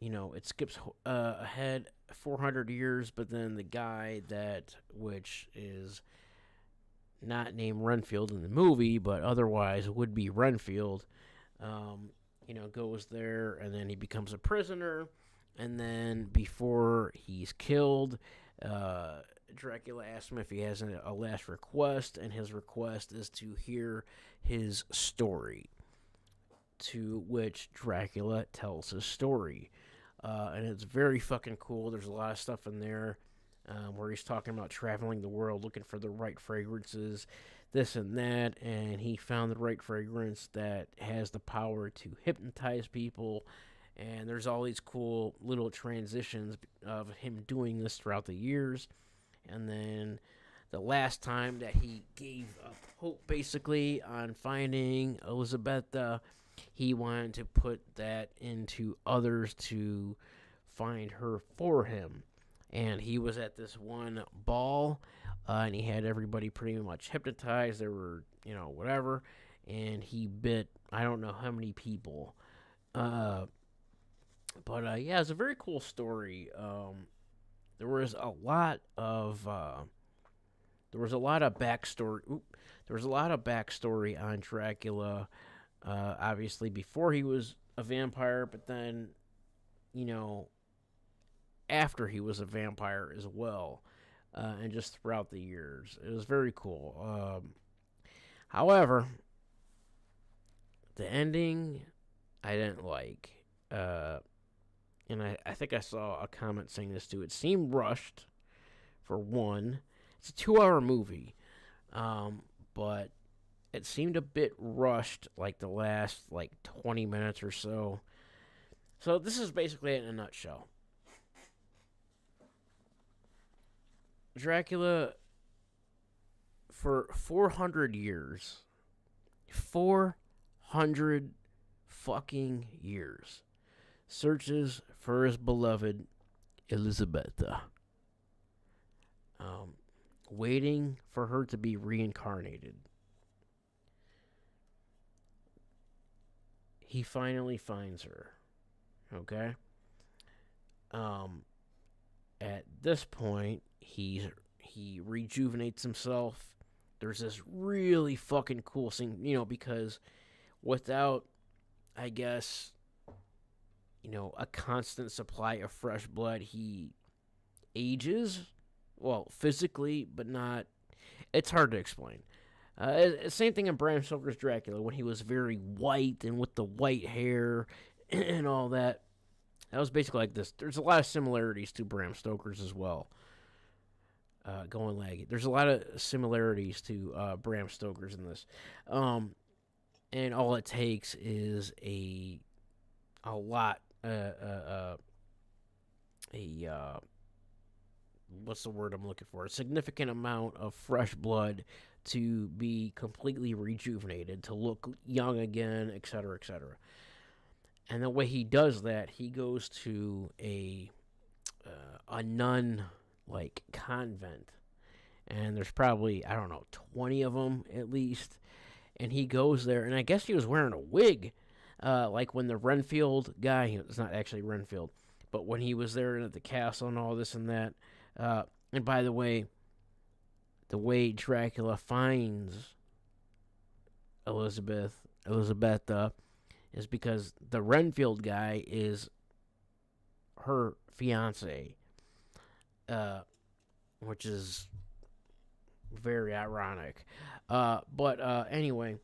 you know, it skips ahead 400 years, but then the guy that, which is not named Renfield in the movie, but otherwise would be Renfield, you know, goes there, and then he becomes a prisoner, and then before he's killed, Dracula asks him if he has a last request, and his request is to hear his story. To which Dracula tells his story. And it's very fucking cool. There's a lot of stuff in there where he's talking about traveling the world looking for the right fragrances, this and that, and he found the right fragrance that has the power to hypnotize people. And there's all these cool little transitions of him doing this throughout the years. And then the last time that he gave up hope, basically, on finding Elizabetha, he wanted to put that into others to find her for him. And he was at this one ball, and he had everybody pretty much hypnotized. There were, you know, whatever. And he bit, I don't know how many people. But yeah, it's a very cool story. There was a lot of backstory. There was a lot of backstory on Dracula. Obviously, before he was a vampire, but then, you know, after he was a vampire as well, and just throughout the years. It was very cool. However, the ending I didn't like. And I think I saw a comment saying this too. It seemed rushed, for one. It's a 2-hour movie, but it seemed a bit rushed, like the last, 20 minutes or so. So this is basically it in a nutshell. Dracula, for 400 years, 400 fucking years, searches for his beloved Elizabetha, waiting for her to be reincarnated. He finally finds her. Okay? At this point, he rejuvenates himself. There's this really fucking cool scene, you know, because without, I guess, you know, a constant supply of fresh blood, he ages, well, physically, but not, it's hard to explain. Same thing in Bram Stoker's Dracula, when he was very white and with the white hair and all that. That was basically like this. There's a lot of similarities to Bram Stoker's as well. Going laggy. There's a lot of similarities to Bram Stoker's in this. And all it takes is a lot, what's the word I'm looking for? A significant amount of fresh blood to be completely rejuvenated, to look young again, etc., etc. And the way he does that, he goes to a nun, convent, and there's probably, I don't know, 20 of them at least. And he goes there, and I guess he was wearing a wig, like when the Renfield guy, it's not actually Renfield, but when he was there at the castle and all this and that. And by the way Dracula finds Elizabetha is because the Renfield guy is her fiance, which is very ironic. But anyway,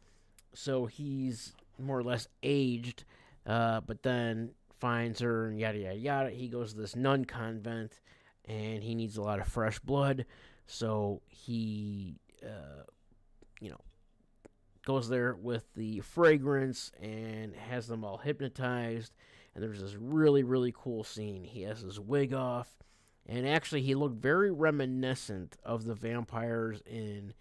so he's more or less aged, but then finds her and yada yada yada. He goes to this nun convent, and he needs a lot of fresh blood, so he, goes there with the fragrance and has them all hypnotized. And there's this really, really cool scene. He has his wig off, and actually he looked very reminiscent of the vampires in,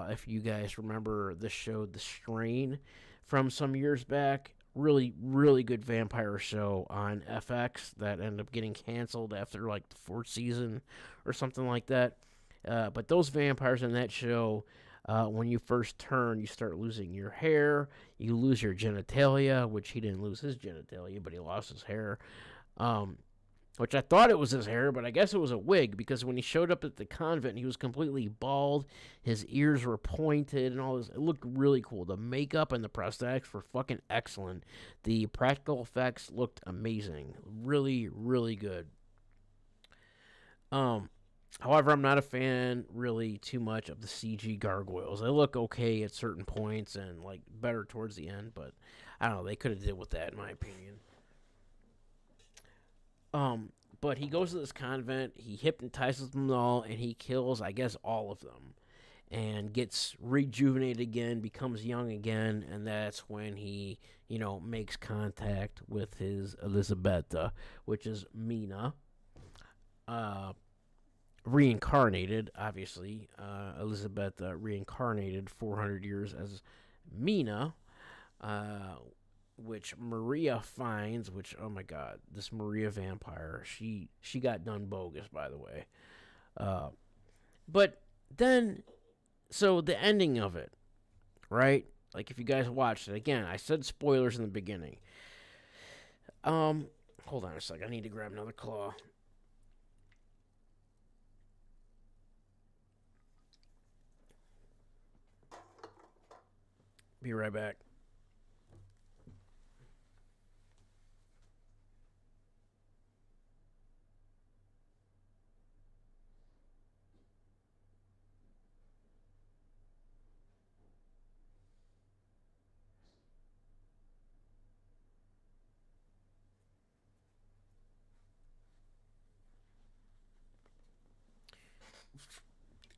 if you guys remember the show The Strain from some years back. Really, really good vampire show on FX that ended up getting canceled after like the 4th season or something like that. But those vampires in that show, when you first turn, you start losing your hair, you lose your genitalia, which he didn't lose his genitalia, but he lost his hair. Which I thought it was his hair, but I guess it was a wig, because when he showed up at the convent, he was completely bald, his ears were pointed and all this. It looked really cool. The makeup and the prosthetics were fucking excellent. The practical effects looked amazing. Really, really good. However, I'm not a fan really too much of the CG gargoyles. They look okay at certain points and like better towards the end, but I don't know, they could have did with that in my opinion. But he goes to this convent, he hypnotizes them all, and he kills, I guess, all of them. And gets rejuvenated again, becomes young again, and that's when he, makes contact with his Elizabetha, which is Mina. Reincarnated, obviously. Elizabetha reincarnated 400 years as Mina. Which Maria finds, which, oh my god, this Maria vampire, she got done bogus, by the way. But then, so the ending of it, right? Like, if you guys watched it, again, I said spoilers in the beginning. Hold on a sec, I need to grab another claw. Be right back.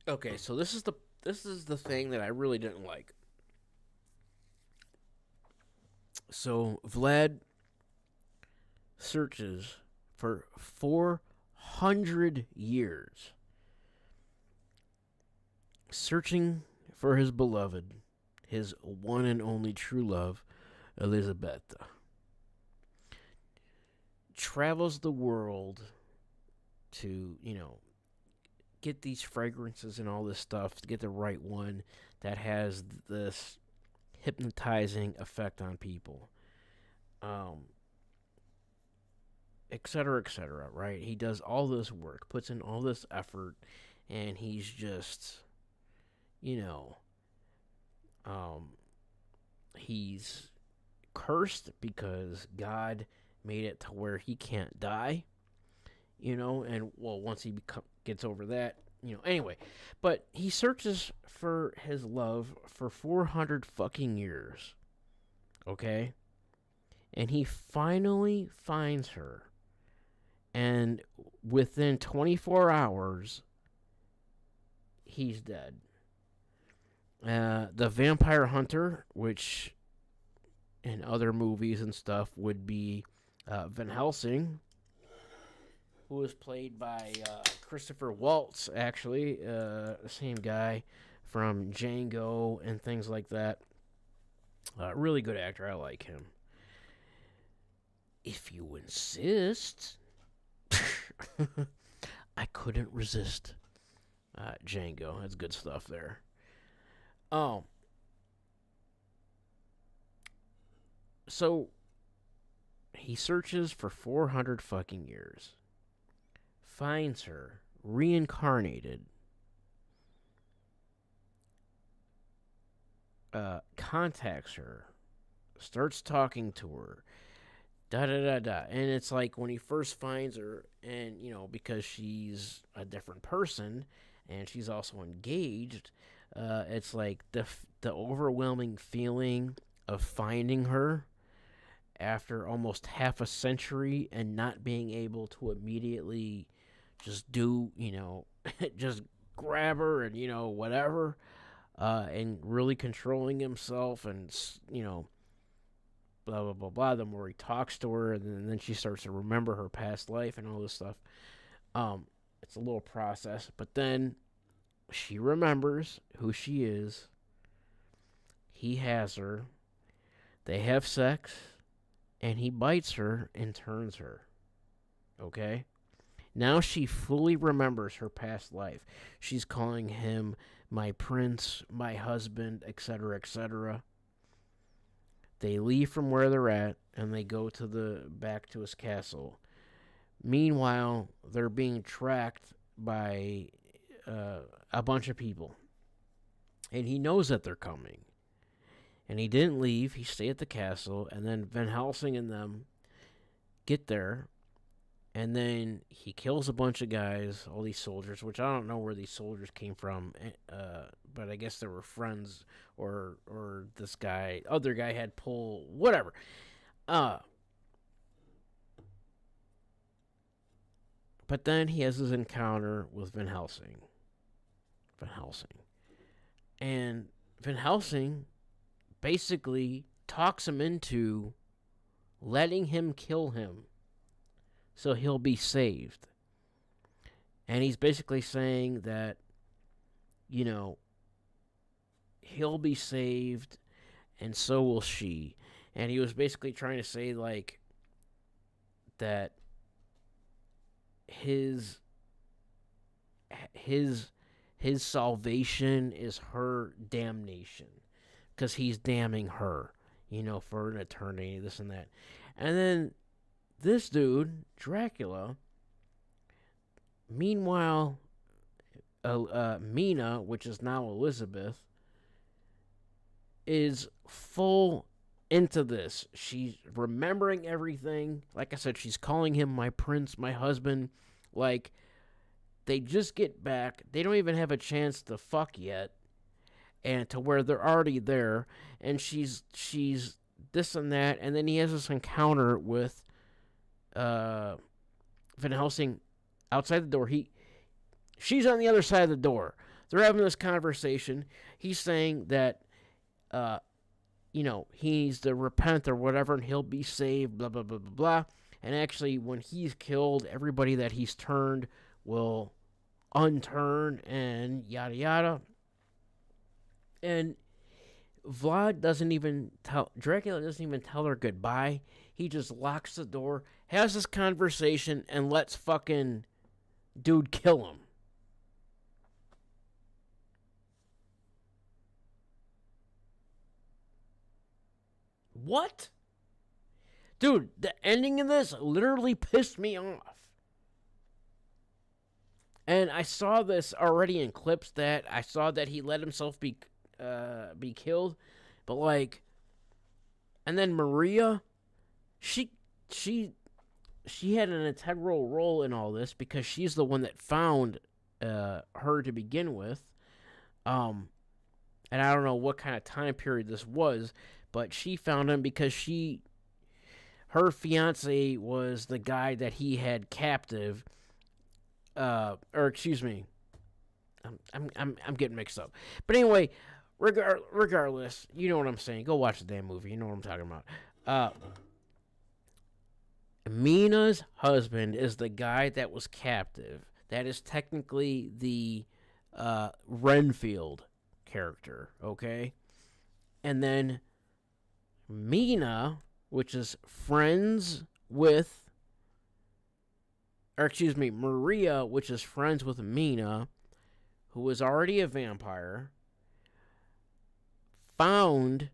Okay, so this is the thing that I really didn't like. So Vlad searches for 400 years, searching for his beloved, his one and only true love, Elizabetha. Travels the world to, get these fragrances and all this stuff, to get the right one that has this hypnotizing effect on people, etc., etc., right? He does all this work, puts in all this effort, and he's just, he's cursed because God made it to where he can't die, and, well, once he gets over that, anyway. But he searches for his love for 400 fucking years, okay? And he finally finds her. And within 24 hours, he's dead. The vampire hunter, which in other movies and stuff would be Van Helsing, who was played by Christopher Waltz, actually, the same guy from Django and things like that. Really good actor. I like him. If you insist. I couldn't resist. Django. That's good stuff there. Oh, so he searches for 400 fucking years, finds her reincarnated, contacts her, starts talking to her, da da da da. And it's like when he first finds her, and because she's a different person and she's also engaged, it's like the overwhelming feeling of finding her after almost half a century and not being able to immediately just do, just grab her and, whatever, and really controlling himself and, blah, blah, blah, blah. The more he talks to her, and then she starts to remember her past life and all this stuff. It's a little process, but then she remembers who she is. He has her. They have sex. And he bites her and turns her. Okay? Now she fully remembers her past life. She's calling him my prince, my husband, etc., etc. They leave from where they're at, and they go back to his castle. Meanwhile, they're being tracked by a bunch of people. And he knows that they're coming. And he didn't leave. He stayed at the castle. And then Van Helsing and them get there. And then he kills a bunch of guys, all these soldiers, which I don't know where these soldiers came from. But I guess they were friends, or this guy, other guy had pull, whatever. But then he has his encounter with Van Helsing. And Van Helsing basically talks him into letting him kill him so he'll be saved. And he's basically saying that, he'll be saved and so will she. And he was basically trying to say, like, that his salvation is her damnation. Because he's damning her, for an eternity, this and that. And then this dude, Dracula, meanwhile, Mina, which is now Elizabeth, is full into this. She's remembering everything. Like I said, she's calling him my prince, my husband. Like, they just get back. They don't even have a chance to fuck yet. And to where they're already there, and she's this and that, and then he has this encounter with Van Helsing outside the door. She's on the other side of the door. They're having this conversation. He's saying that he needs to repent or whatever, and he'll be saved, blah blah blah blah blah. And actually, when he's killed, everybody that he's turned will unturn and yada yada. And Dracula doesn't even tell her goodbye. He just locks the door, has this conversation, and lets fucking dude kill him. What? Dude, the ending of this literally pissed me off. And I saw this already in clips that I saw that he let himself be killed, but like, and then Maria, she had an integral role in all this because she's the one that found her to begin with, and I don't know what kind of time period this was, but she found him because her fiance was the guy that he had captive, or excuse me, I'm getting mixed up, but anyway. Regardless, you know what I'm saying. Go watch the damn movie. You know what I'm talking about. Mina's husband is the guy that was captive. That is technically the Renfield character, okay? And then Mina, which is friends with, or excuse me, Maria, which is friends with Mina, who was already a vampire, found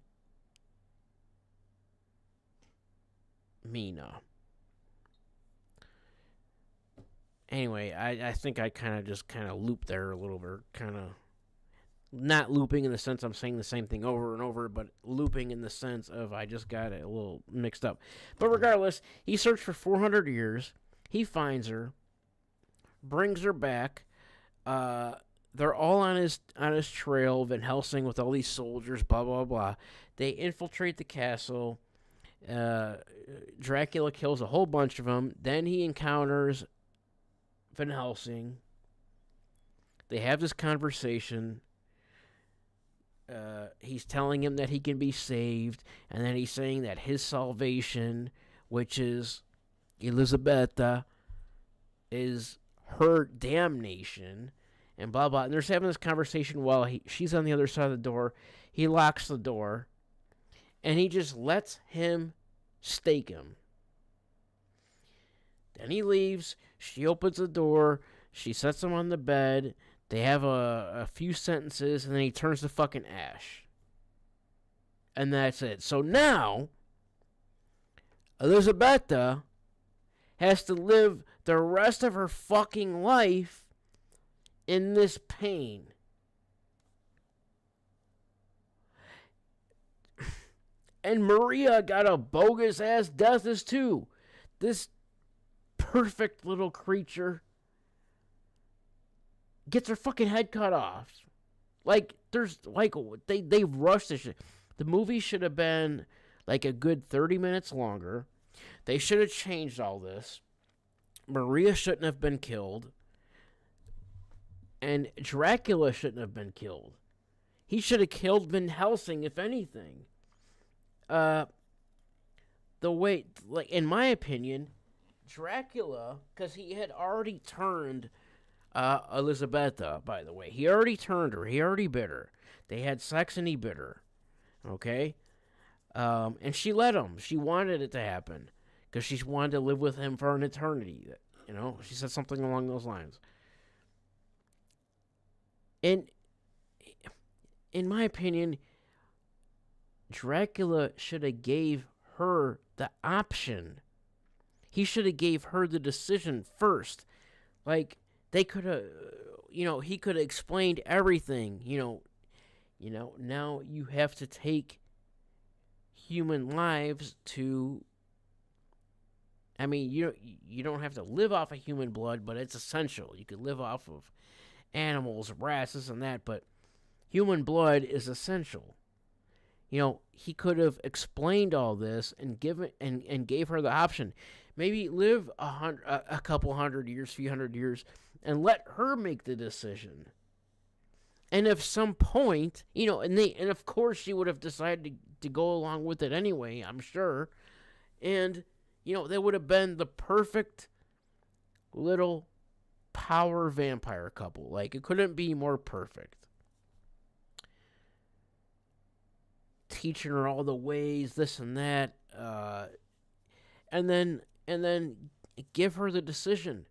Mina. Anyway, I think I kind of looped there a little bit, kind of not looping in the sense I'm saying the same thing over and over, but looping in the sense of I just got it a little mixed up. But regardless, he searched for 400 years. He finds her, brings her back. They're all on his trail, Van Helsing with all these soldiers, blah, blah, blah. They infiltrate the castle. Dracula kills a whole bunch of them. Then he encounters Van Helsing. They have this conversation. He's telling him that he can be saved, and then he's saying that his salvation, which is Elisabetta, is her damnation, and blah blah. And they're having this conversation while she's on the other side of the door. He locks the door, and he just lets him stake him. Then he leaves. She opens the door. She sets him on the bed. They have a few sentences, and then he turns to fucking ash. And that's it. So now, Elisabetta has to live the rest of her fucking life in this pain. And Maria got a bogus-ass death as too. This perfect little creature gets her fucking head cut off. Like, there's, like, they rushed this shit. The movie should have been, like, a good 30 minutes longer. They should have changed all this. Maria shouldn't have been killed. And Dracula shouldn't have been killed. He should have killed Van Helsing, if anything. The way, like, in my opinion, Dracula, because he had already turned Elisabetta, by the way. He already turned her. He already bit her. They had sex and he bit her. Okay? And she let him. She wanted it to happen. Because she wanted to live with him for an eternity. You know? She said something along those lines. And in my opinion, Dracula should have gave her the option. He should have gave her the decision first. Like, they could have, he could have explained everything. Now you have to take human lives to, I mean, you don't have to live off of human blood, but it's essential. You could live off of animals, rats, this and that, but human blood is essential. He could have explained all this and gave her the option. Maybe live a couple hundred years, few hundred years, and let her make the decision. And if some point, and of course she would have decided to go along with it anyway, I'm sure. And, they would have been the perfect little power vampire couple. Like, it couldn't be more perfect. Teaching her all the ways, this and that, and then give her the decision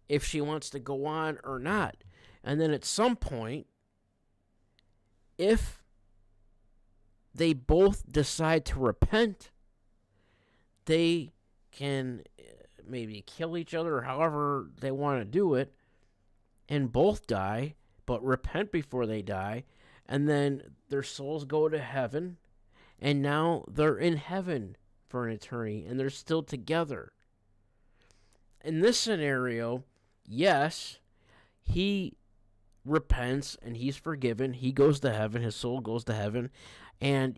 if she wants to go on or not. And then at some point, if they both decide to repent, they can maybe kill each other or however they want to do it, and both die, but repent before they die, and then their souls go to heaven, and now they're in heaven for an eternity, and they're still together. In this scenario, yes, he repents and he's forgiven. He goes to heaven. His soul goes to heaven. And,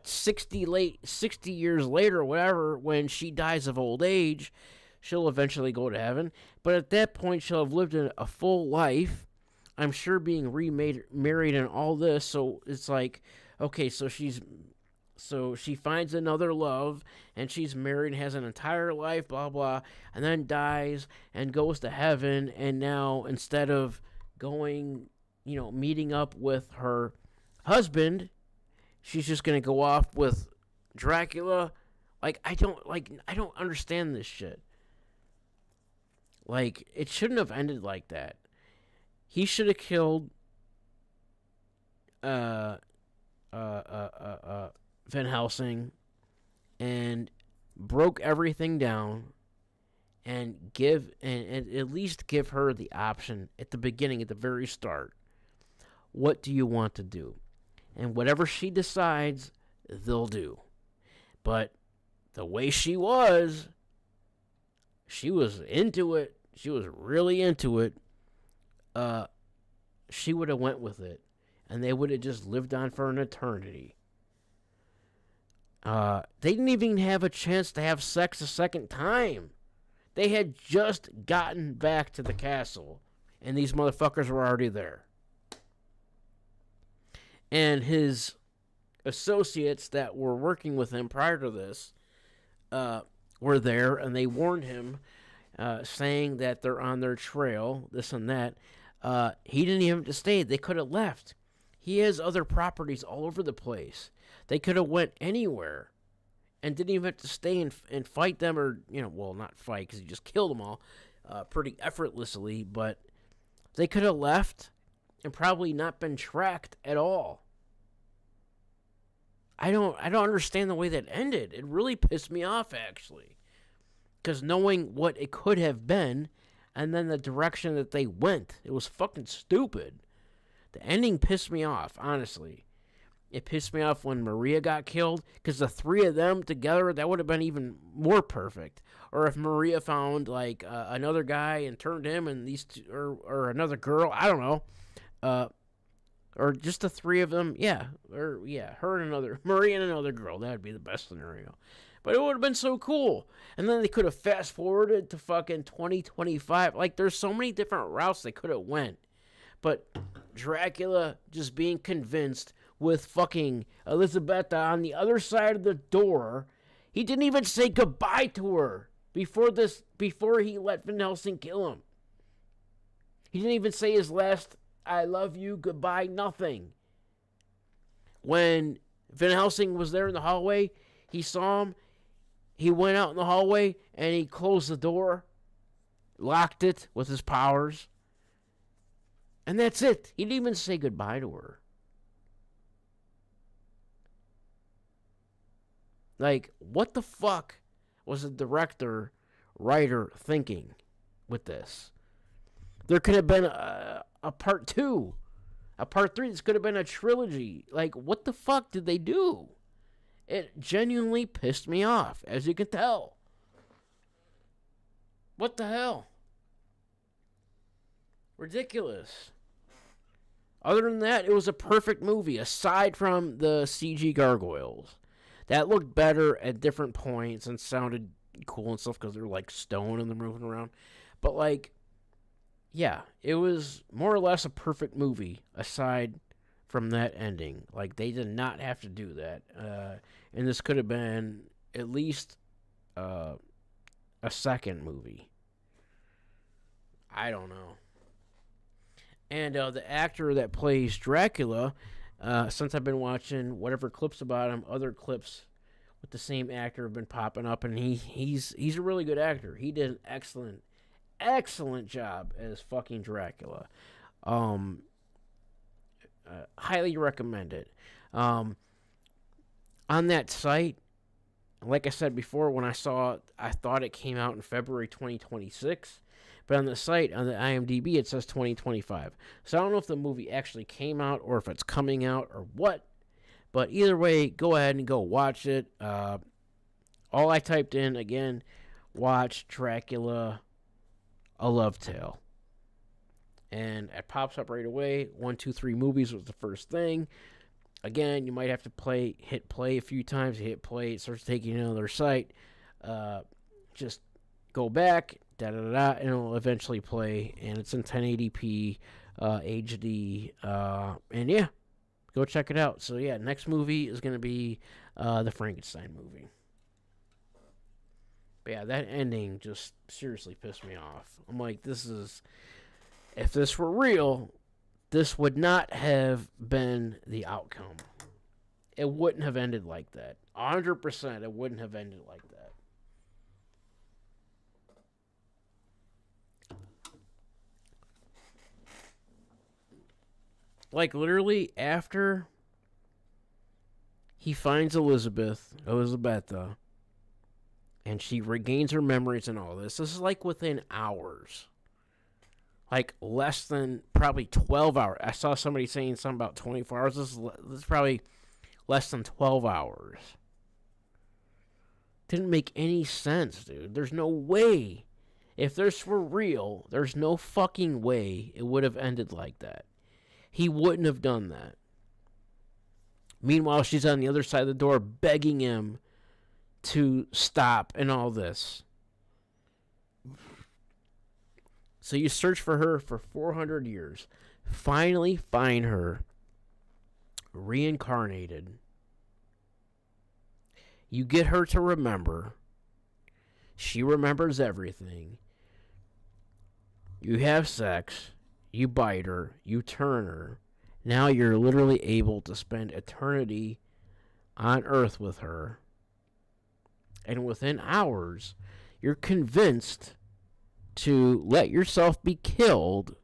60 years later, whatever, when she dies of old age, she'll eventually go to heaven. But at that point, she'll have lived a full life. I'm sure being remarried and all this. So it's like, okay, so she finds another love, and she's married and has an entire life, blah, blah, and then dies and goes to heaven. And now, instead of going, meeting up with her husband, she's just going to go off with Dracula. I don't understand this shit. Like, it shouldn't have ended like that. he should have killed Van Helsing and broke everything down and at least give her the option at the beginning, at the very start. What do you want to do? And whatever she decides, they'll do. But the way she was into it. She was really into it. She would have went with it, and they would have just lived on for an eternity. They didn't even have a chance to have sex a second time. They had just gotten back to the castle, and these motherfuckers were already there. And his associates that were working with him prior to this were there, and they warned him, saying that they're on their trail, this and that. He didn't even have to stay. They could have left. He has other properties all over the place. They could have went anywhere and didn't even have to stay and fight them, or, well, not fight, because he just killed them all pretty effortlessly, but they could have left and probably not been tracked at all. I don't understand the way that ended. It really pissed me off, actually, because knowing what it could have been and then the direction that they went, it was fucking stupid. The ending pissed me off, honestly. It pissed me off when Maria got killed, because the three of them together, that would have been even more perfect. Or if Maria found, like, another guy and turned him, and these two, or another girl, I don't know. Or just the three of them, her and Maria and another girl, that would be the best scenario. But it would have been so cool. And then they could have fast forwarded to fucking 2025. Like, there's so many different routes they could have went. But Dracula just being convinced with fucking Elisabetta on the other side of the door. He didn't even say goodbye to her before he let Van Helsing kill him. He didn't even say his last I love you, goodbye, nothing. When Van Helsing was there in the hallway, he saw him. He went out in the hallway and he closed the door, locked it with his powers. And that's it. He didn't even say goodbye to her. Like, what the fuck was the director, writer thinking with this? There could have been a part 2, a part 3. This could have been a trilogy. Like, what the fuck did they do? It genuinely pissed me off, as you can tell. What the hell? Ridiculous. Other than that, it was a perfect movie, aside from the CG gargoyles. That looked better at different points and sounded cool and stuff because they're like stone and they're moving around. But, like, yeah, it was more or less a perfect movie, aside from that ending. Like, they did not have to do that. And this could have been at least a second movie. I don't know. And the actor that plays Dracula, since I've been watching whatever clips about him, other clips with the same actor have been popping up, and he's a really good actor. He did an excellent job as fucking Dracula. Highly recommend it. On that site, like I said before, when I saw it, I thought it came out in February 2026. But on the site, on the IMDb, it says 2025. So I don't know if the movie actually came out or if it's coming out or what. But either way, go ahead and go watch it. All I typed in, again, watch Dracula, A Love Tale. And it pops up right away. 1, 2, 3 movies was the first thing. Again, you might have to hit play a few times. You hit play, it starts taking you to another site. Just go back, and it'll eventually play. And it's in 1080p HD. And yeah, go check it out. So yeah, next movie is going to be the Frankenstein movie. But yeah, that ending just seriously pissed me off. I'm like, if this were real, this would not have been the outcome. It wouldn't have ended like that. 100%, it wouldn't have ended like that. Like, literally, after he finds Elizabetha, and she regains her memories and all this is like within hours. Like, less than probably 12 hours. I saw somebody saying something about 24 hours. This is probably less than 12 hours. Didn't make any sense, dude. There's no way. If this were real, there's no fucking way it would have ended like that. He wouldn't have done that. Meanwhile, she's on the other side of the door begging him to stop and all this. So you search for her for 400 years. Finally find her reincarnated. You get her to remember. She remembers everything. You have sex. You bite her. You turn her. Now you're literally able to spend eternity on Earth with her. And within hours, you're convinced to let yourself be killed.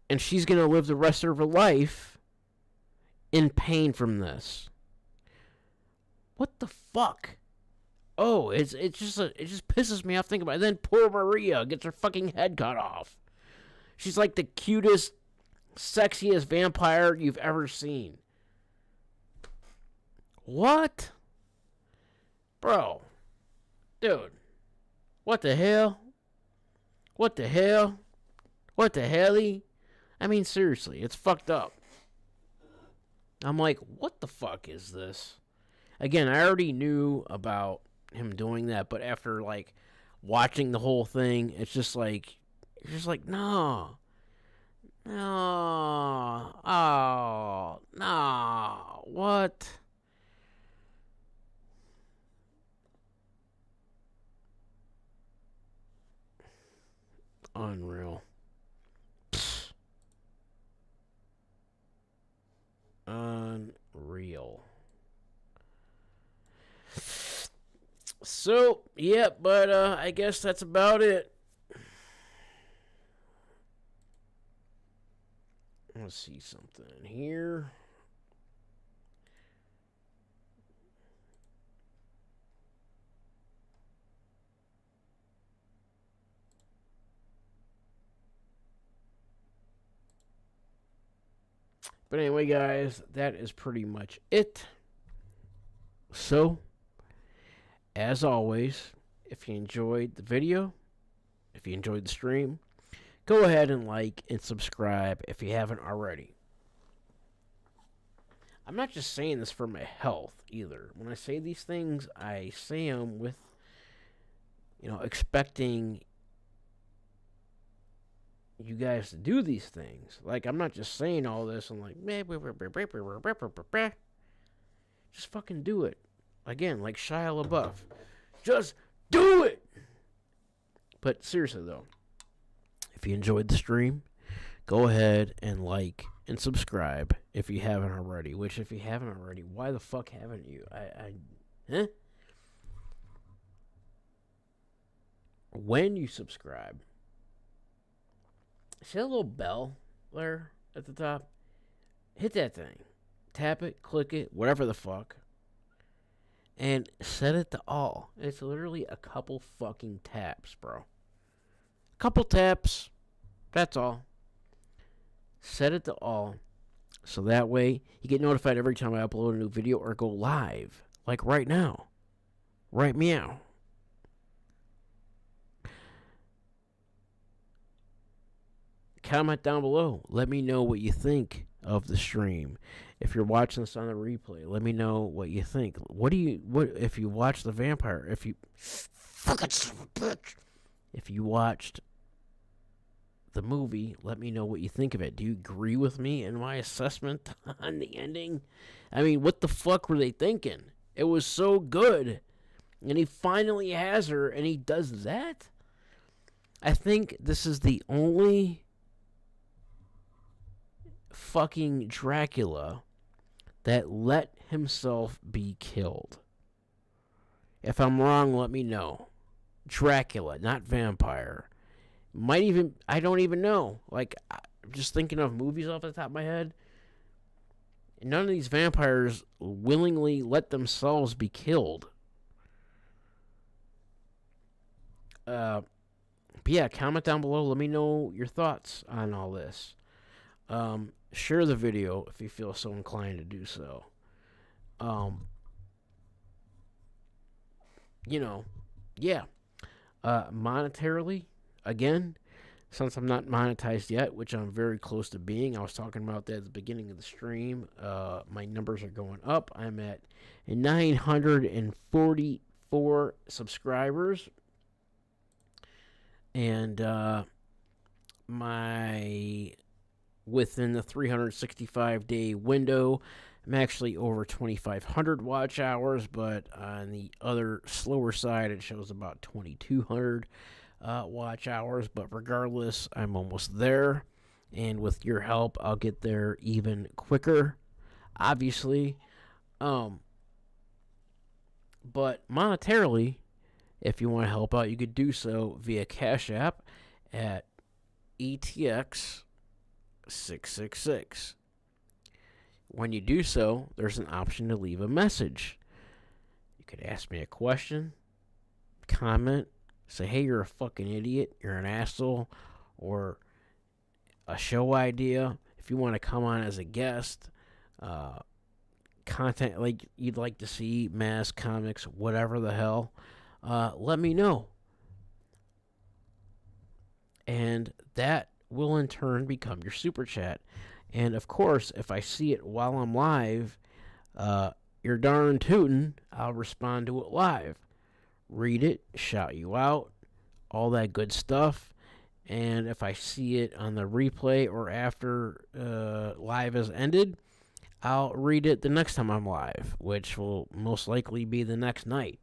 And she's going to live the rest of her life in pain from this. What the fuck? Oh, it just pisses me off thinking about it. Then poor Maria gets her fucking head cut off. She's like the cutest, sexiest vampire you've ever seen. What? Bro. Dude. What the hell? What the hell? What the helly? I mean, seriously, it's fucked up. I'm like, what the fuck is this? Again, I already knew about him doing that, but after, like, watching the whole thing, it's just like, no. No. Oh, no. What? Unreal. Unreal. So, yeah, but I guess that's about it. Let's see something here. But anyway, guys, that is pretty much it. So, as always, if you enjoyed the video, if you enjoyed the stream, go ahead and like and subscribe if you haven't already. I'm not just saying this for my health either. When I say these things, I say them with, expecting you guys to do these things. Like, I'm not just saying all this and like, just fucking do it. Again, like Shia LaBeouf. Just do it! But seriously, though, if you enjoyed the stream, go ahead and like and subscribe if you haven't already. Which, if you haven't already, why the fuck haven't you? Huh? When you subscribe, see that little bell there at the top? Hit that thing. Tap it, click it, whatever the fuck. And set it to all. It's literally a couple fucking taps, bro. Couple taps. That's all. Set it to all. So that way you get notified every time I upload a new video or go live. Like right now. Right meow. Comment down below. Let me know what you think of the stream. If you're watching this on the replay, let me know what you think. What if you watch the vampire? If you fucking son of a bitch. If you watched the movie, let me know what you think of it. Do you agree with me in my assessment on the ending? I mean, what the fuck were they thinking? It was so good. And he finally has her, and he does that? I think this is the only fucking Dracula that let himself be killed. If I'm wrong, let me know. Dracula, not vampire. Might even, I don't even know. Like, just thinking of movies off the top of my head. None of these vampires willingly let themselves be killed. But yeah, comment down below. Let me know your thoughts on all this. Share the video if you feel so inclined to do so. Yeah. Monetarily, again, since I'm not monetized yet, which I'm very close to being, I was talking about that at the beginning of the stream. My numbers are going up. I'm at 944 subscribers. And within the 365-day window, I'm actually over 2,500 watch hours, but on the other slower side, it shows about 2,200 watch hours. But regardless, I'm almost there, and with your help, I'll get there even quicker, obviously. But monetarily, if you want to help out, you could do so via Cash App at Etx 666. When you do so, there's an option to leave a message. You could ask me a question, comment, say, hey, you're a fucking idiot, you're an asshole, or a show idea. If you want to come on as a guest, content like you'd like to see, mask, comics, whatever the hell, let me know. And that will in turn become your super chat. And of course, if I see it while I'm live, you're darn tootin', I'll respond to it live. Read it, shout you out, all that good stuff. And if I see it on the replay or after live has ended, I'll read it the next time I'm live, which will most likely be the next night.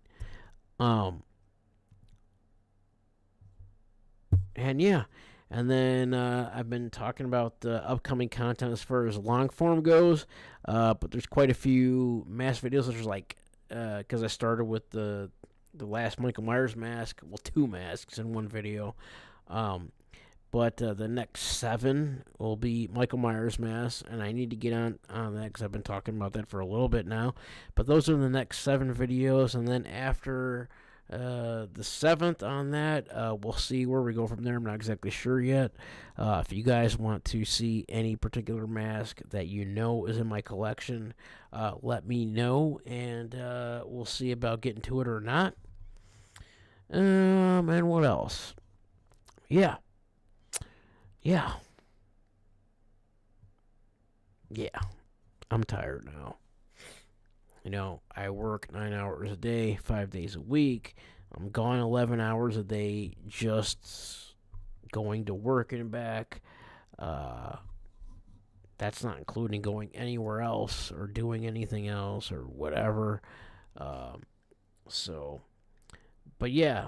And yeah, and then I've been talking about the upcoming content as far as long form goes, but there's quite a few mask videos. There's like, because I started with the last Michael Myers mask, well, 2 masks in one video, but the next 7 will be Michael Myers masks, and I need to get on that because I've been talking about that for a little bit now. But those are the next 7 videos, and then after the 7th on that, we'll see where we go from there. I'm not exactly sure yet. If you guys want to see any particular mask that you know is in my collection, let me know, and we'll see about getting to it or not. And what else? Yeah, I'm tired now. You know, I work 9 hours a day, 5 days a week. I'm gone 11 hours a day just going to work and back. That's not including going anywhere else or doing anything else or whatever. But yeah,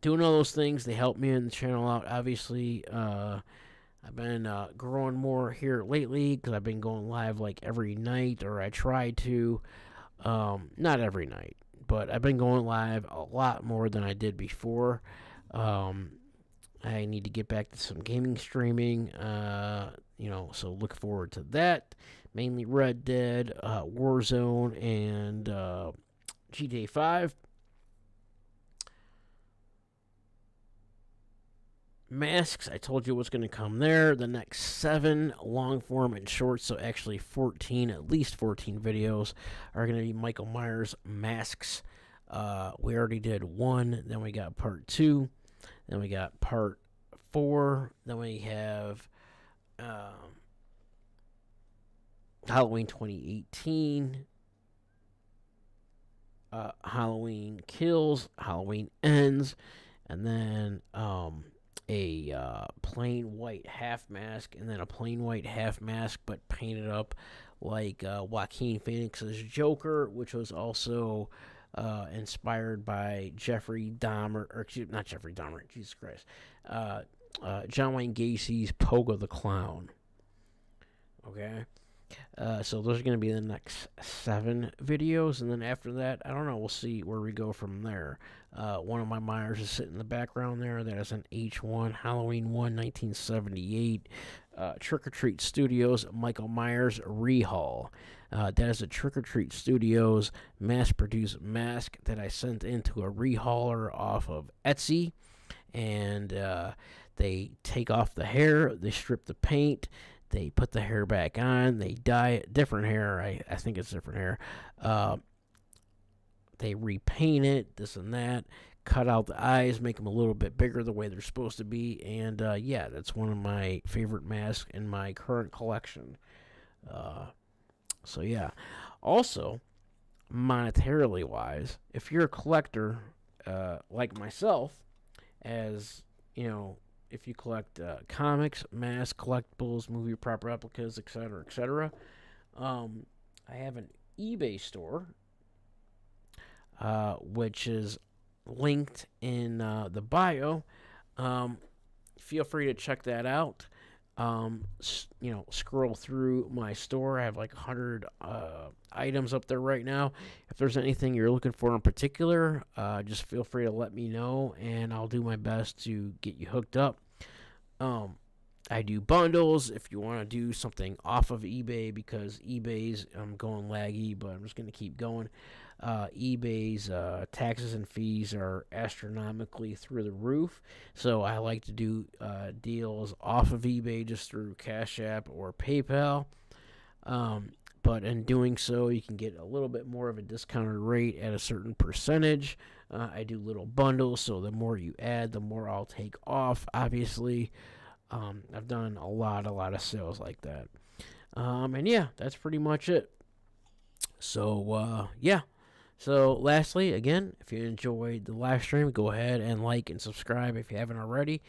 doing all those things, they help me and the channel out, obviously. I've been growing more here lately because I've been going live like every night, or I try to. Not every night, but I've been going live a lot more than I did before. I need to get back to some gaming streaming, so look forward to that. Mainly Red Dead, Warzone, and GTA 5. Masks, I told you what's going to come there. The next 7 long form and short, so actually 14, at least 14 videos are going to be Michael Myers masks. We already did 1, then we got part 2, then we got part 4, then we have Halloween 2018, Halloween Kills, Halloween Ends, and then a plain white half mask, and then a plain white half mask but painted up like Joaquin Phoenix's Joker, which was also inspired by Jeffrey Dahmer, or excuse, not Jeffrey Dahmer, Jesus Christ, John Wayne Gacy's Pogo the Clown. Okay, So those are going to be the next 7 videos, and then after that, I don't know, we'll see where we go from there. One of my Myers is sitting in the background there. That is an H1 Halloween 1 1978 Trick or Treat Studios Michael Myers rehaul. That is a Trick or Treat Studios mass-produced mask that I sent into a rehauler off of Etsy, and they take off the hair, they strip the paint, they put the hair back on, they dye it different hair. I think it's different hair. They repaint it, this and that, cut out the eyes, make them a little bit bigger the way they're supposed to be, and yeah, that's one of my favorite masks in my current collection. So yeah. Also, monetarily wise, if you're a collector like myself, as you know, if you collect comics, masks, collectibles, movie prop replicas, etc., etc., I have an eBay store, which is linked in the bio. Feel free to check that out. Scroll through my store. I have like 100 items up there right now. If there's anything you're looking for in particular, just feel free to let me know, and I'll do my best to get you hooked up. I do bundles if you want to do something off of eBay, because eBay's going laggy, but I'm just going to keep going. eBay's taxes and fees are astronomically through the roof, so I like to do deals off of eBay just through Cash App or PayPal. But in doing so, you can get a little bit more of a discounted rate at a certain percentage. I do little bundles, so the more you add, the more I'll take off, obviously. I've done a lot of sales like that. And yeah, that's pretty much it. So, yeah. So, lastly, again, if you enjoyed the live stream, go ahead and like and subscribe if you haven't already.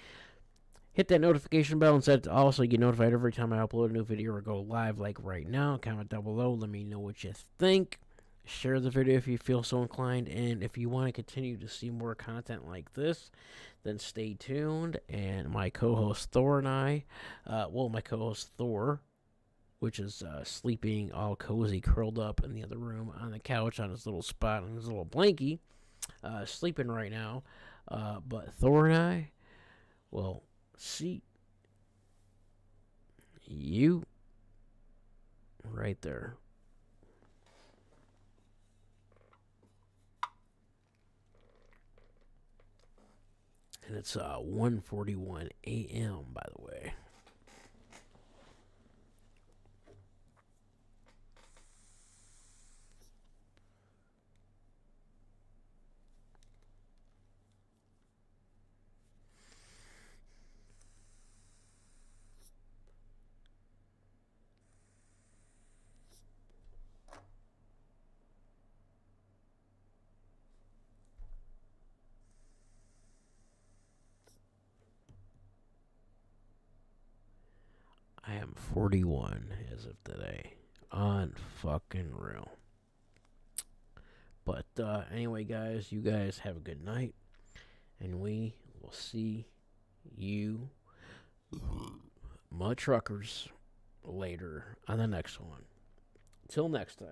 Hit that notification bell and set it to all so you get notified every time I upload a new video or go live like right now. Comment down below. Let me know what you think. Share the video if you feel so inclined. And if you want to continue to see more content like this, then stay tuned. And my co-host Thor and I, my co-host Thor, which is sleeping all cozy, curled up in the other room on the couch on his little spot on his little blankie, sleeping right now. But Thor and I will see you right there. And it's 1:41 a.m., by the way. I am 41 as of today. On fucking real. But anyway, guys, you guys have a good night. And we will see you, mud truckers, later on the next one. Till next time.